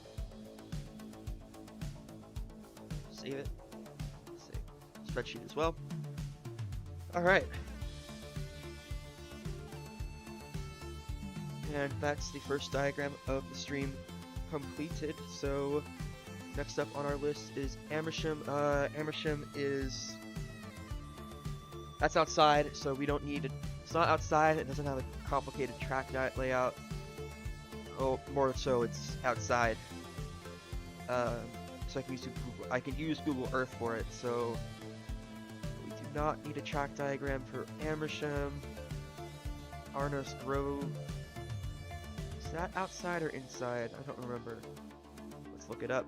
Save it. Save spreadsheet as well. All right. And that's the first diagram of the stream completed. So next up on our list is Amersham. Amersham is, that's outside, so we don't need it. It's not outside. It doesn't have a complicated track layout. Oh, more so, it's outside. So I can use Google Earth for it. So we do not need a track diagram for Amersham. Arnos Grove. Is that outside or inside? I don't remember. Let's look it up.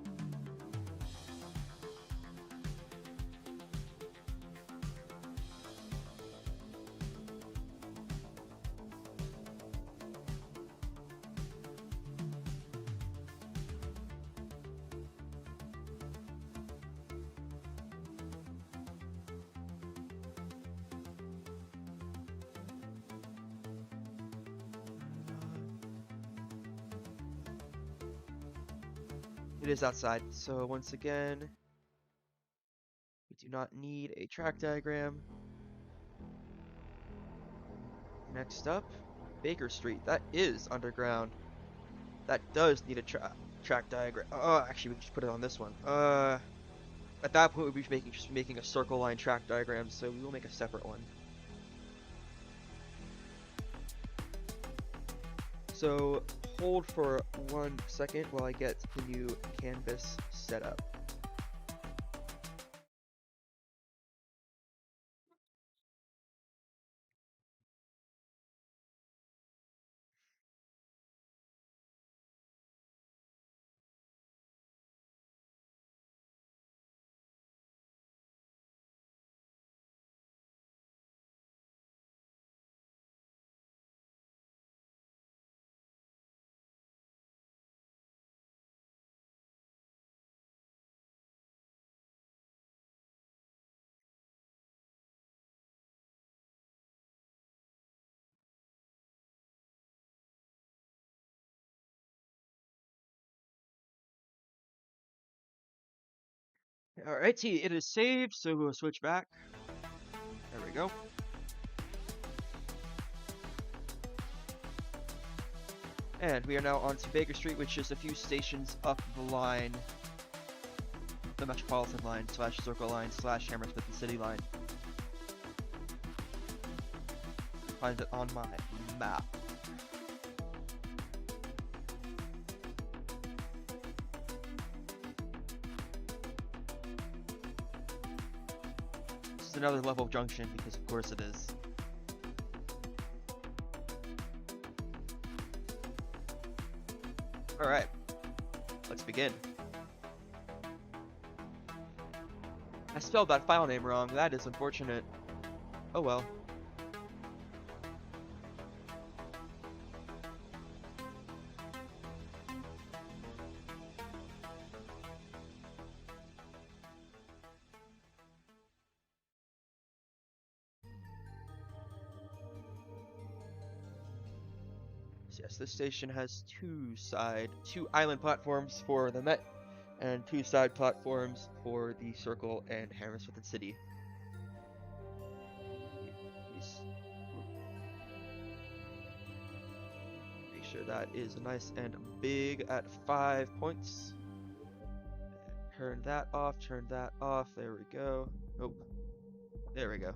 It is outside, so once again, we do not need a track diagram. Next up, Baker Street. That is underground. That does need a track diagram. Oh, actually, we can just put it on this one. At that point, we'd be just making a circle line track diagram, so we will make a separate one. So hold for 1 second while I get the new canvas set up. Alrighty, it is saved, so we'll switch back. There we go. And we are now on to Baker Street, which is a few stations up the line. The Metropolitan line / Circle line / Hammersmith and City line. Find it on my map. This is another level junction because of course it is. Alright, let's begin. I spelled that file name wrong, that is unfortunate. Oh well. Yes, this station has two island platforms for the Met and two side platforms for the Circle and Hammersmith and City. Make sure that is nice and big at 5 points. Turn that off, turn that off. There we go. Nope. There we go.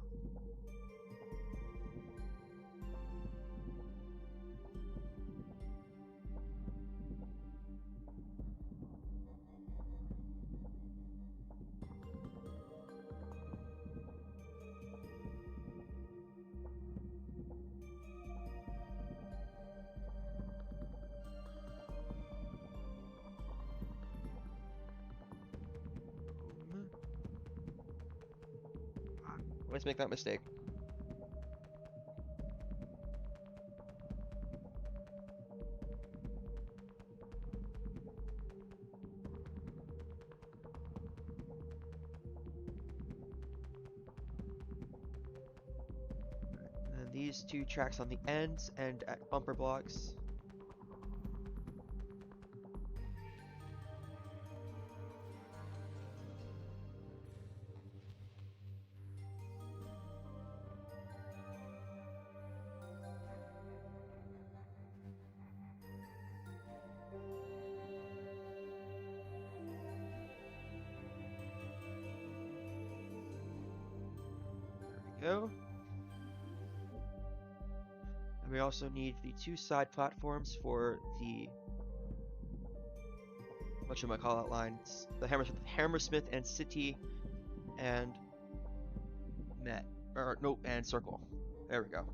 Always make that mistake. And these two tracks on the ends and at bumper blocks. Go. And we also need the two side platforms for the whatchamacallit lines. The Hammersmith and City and Met. Or nope, and Circle. There we go.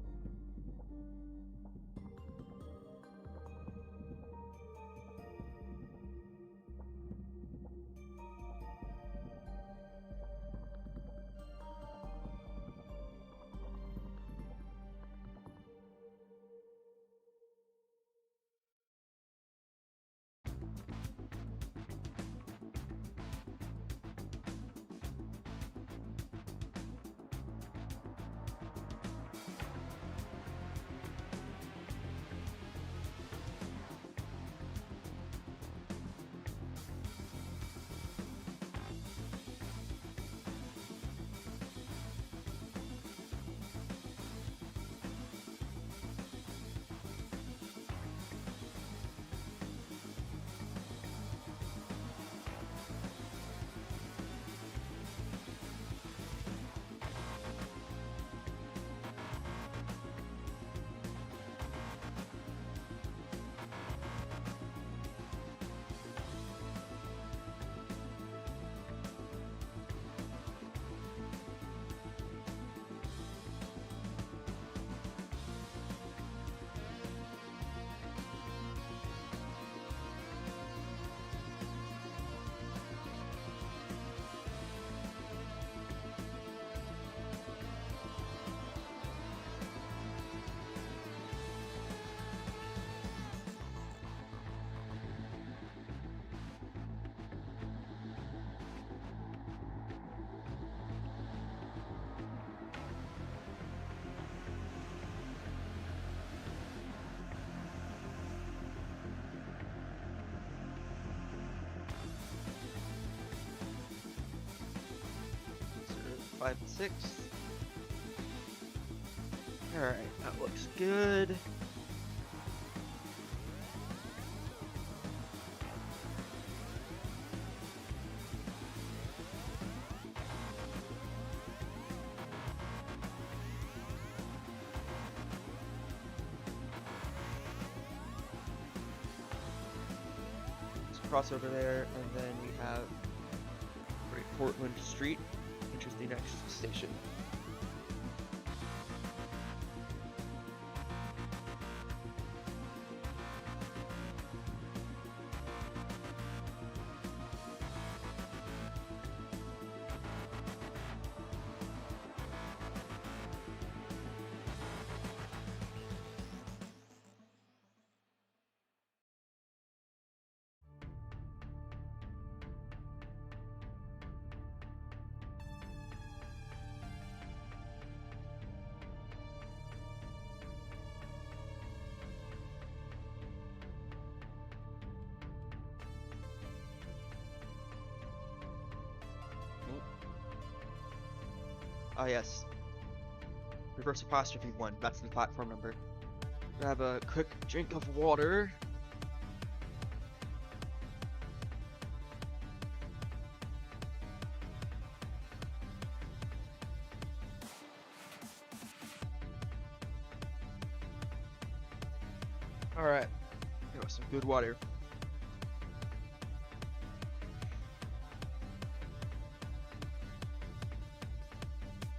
So 5 and 6. Alright, that looks good. Cross over there, and then we have Great Portland Street, which is the next station. Ah, yes. Reverse apostrophe 1. That's the platform number. Grab a quick drink of water. Alright. There was some good water.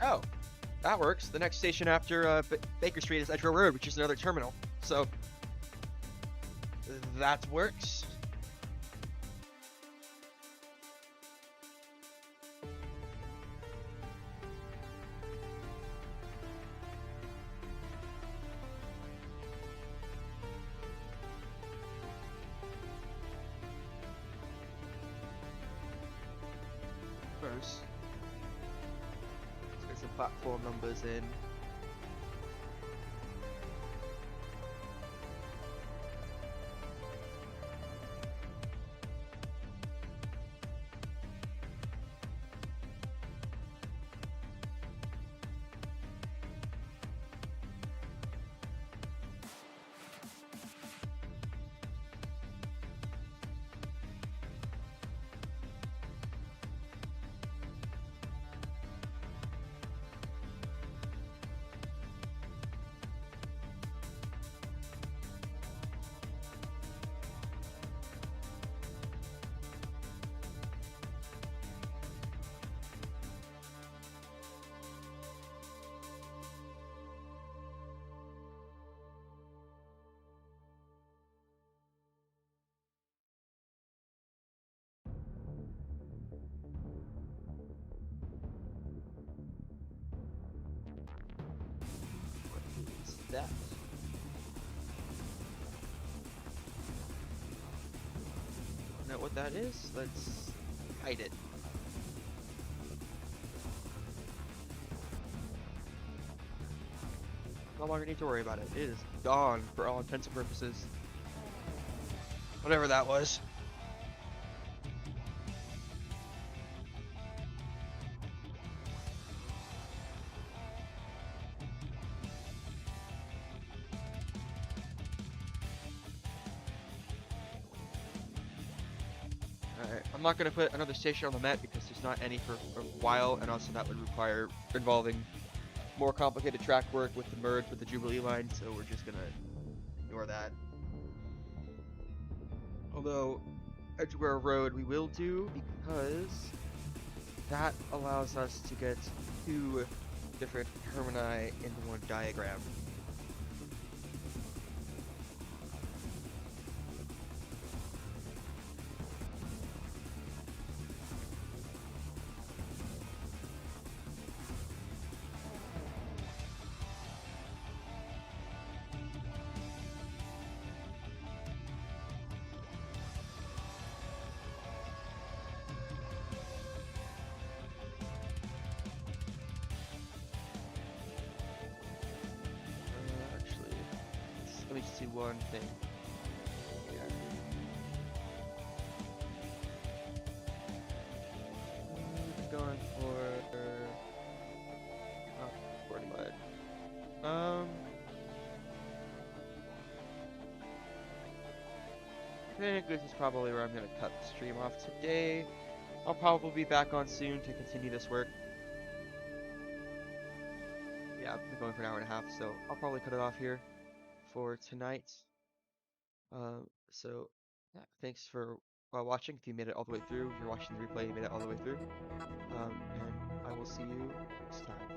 Oh, that works. The next station after Baker Street is Edgware Road, which is another terminal. So, that works. cars. Let's get some platform numbers in. What is that? Don't know what that is? Let's hide it. No longer need to worry about it. It is gone for all intents and purposes. Whatever that was. Alright, I'm not going to put another station on the map because there's not any for a while, and also that would require involving more complicated track work with the merge with the Jubilee line, so we're just going to ignore that. Although, Edgeware Road we will do because that allows us to get two different termini into one diagram. Actually, let me just see one thing. Yeah. Going for sporting mode. I think this is probably where I'm gonna cut the stream off today. I'll probably be back on soon to continue this work. Yeah, I've been going for an hour and a half, so I'll probably cut it off here for tonight. So yeah, thanks for watching. If you made it all the way through, if you're watching the replay, you made it all the way through. And I will see you next time.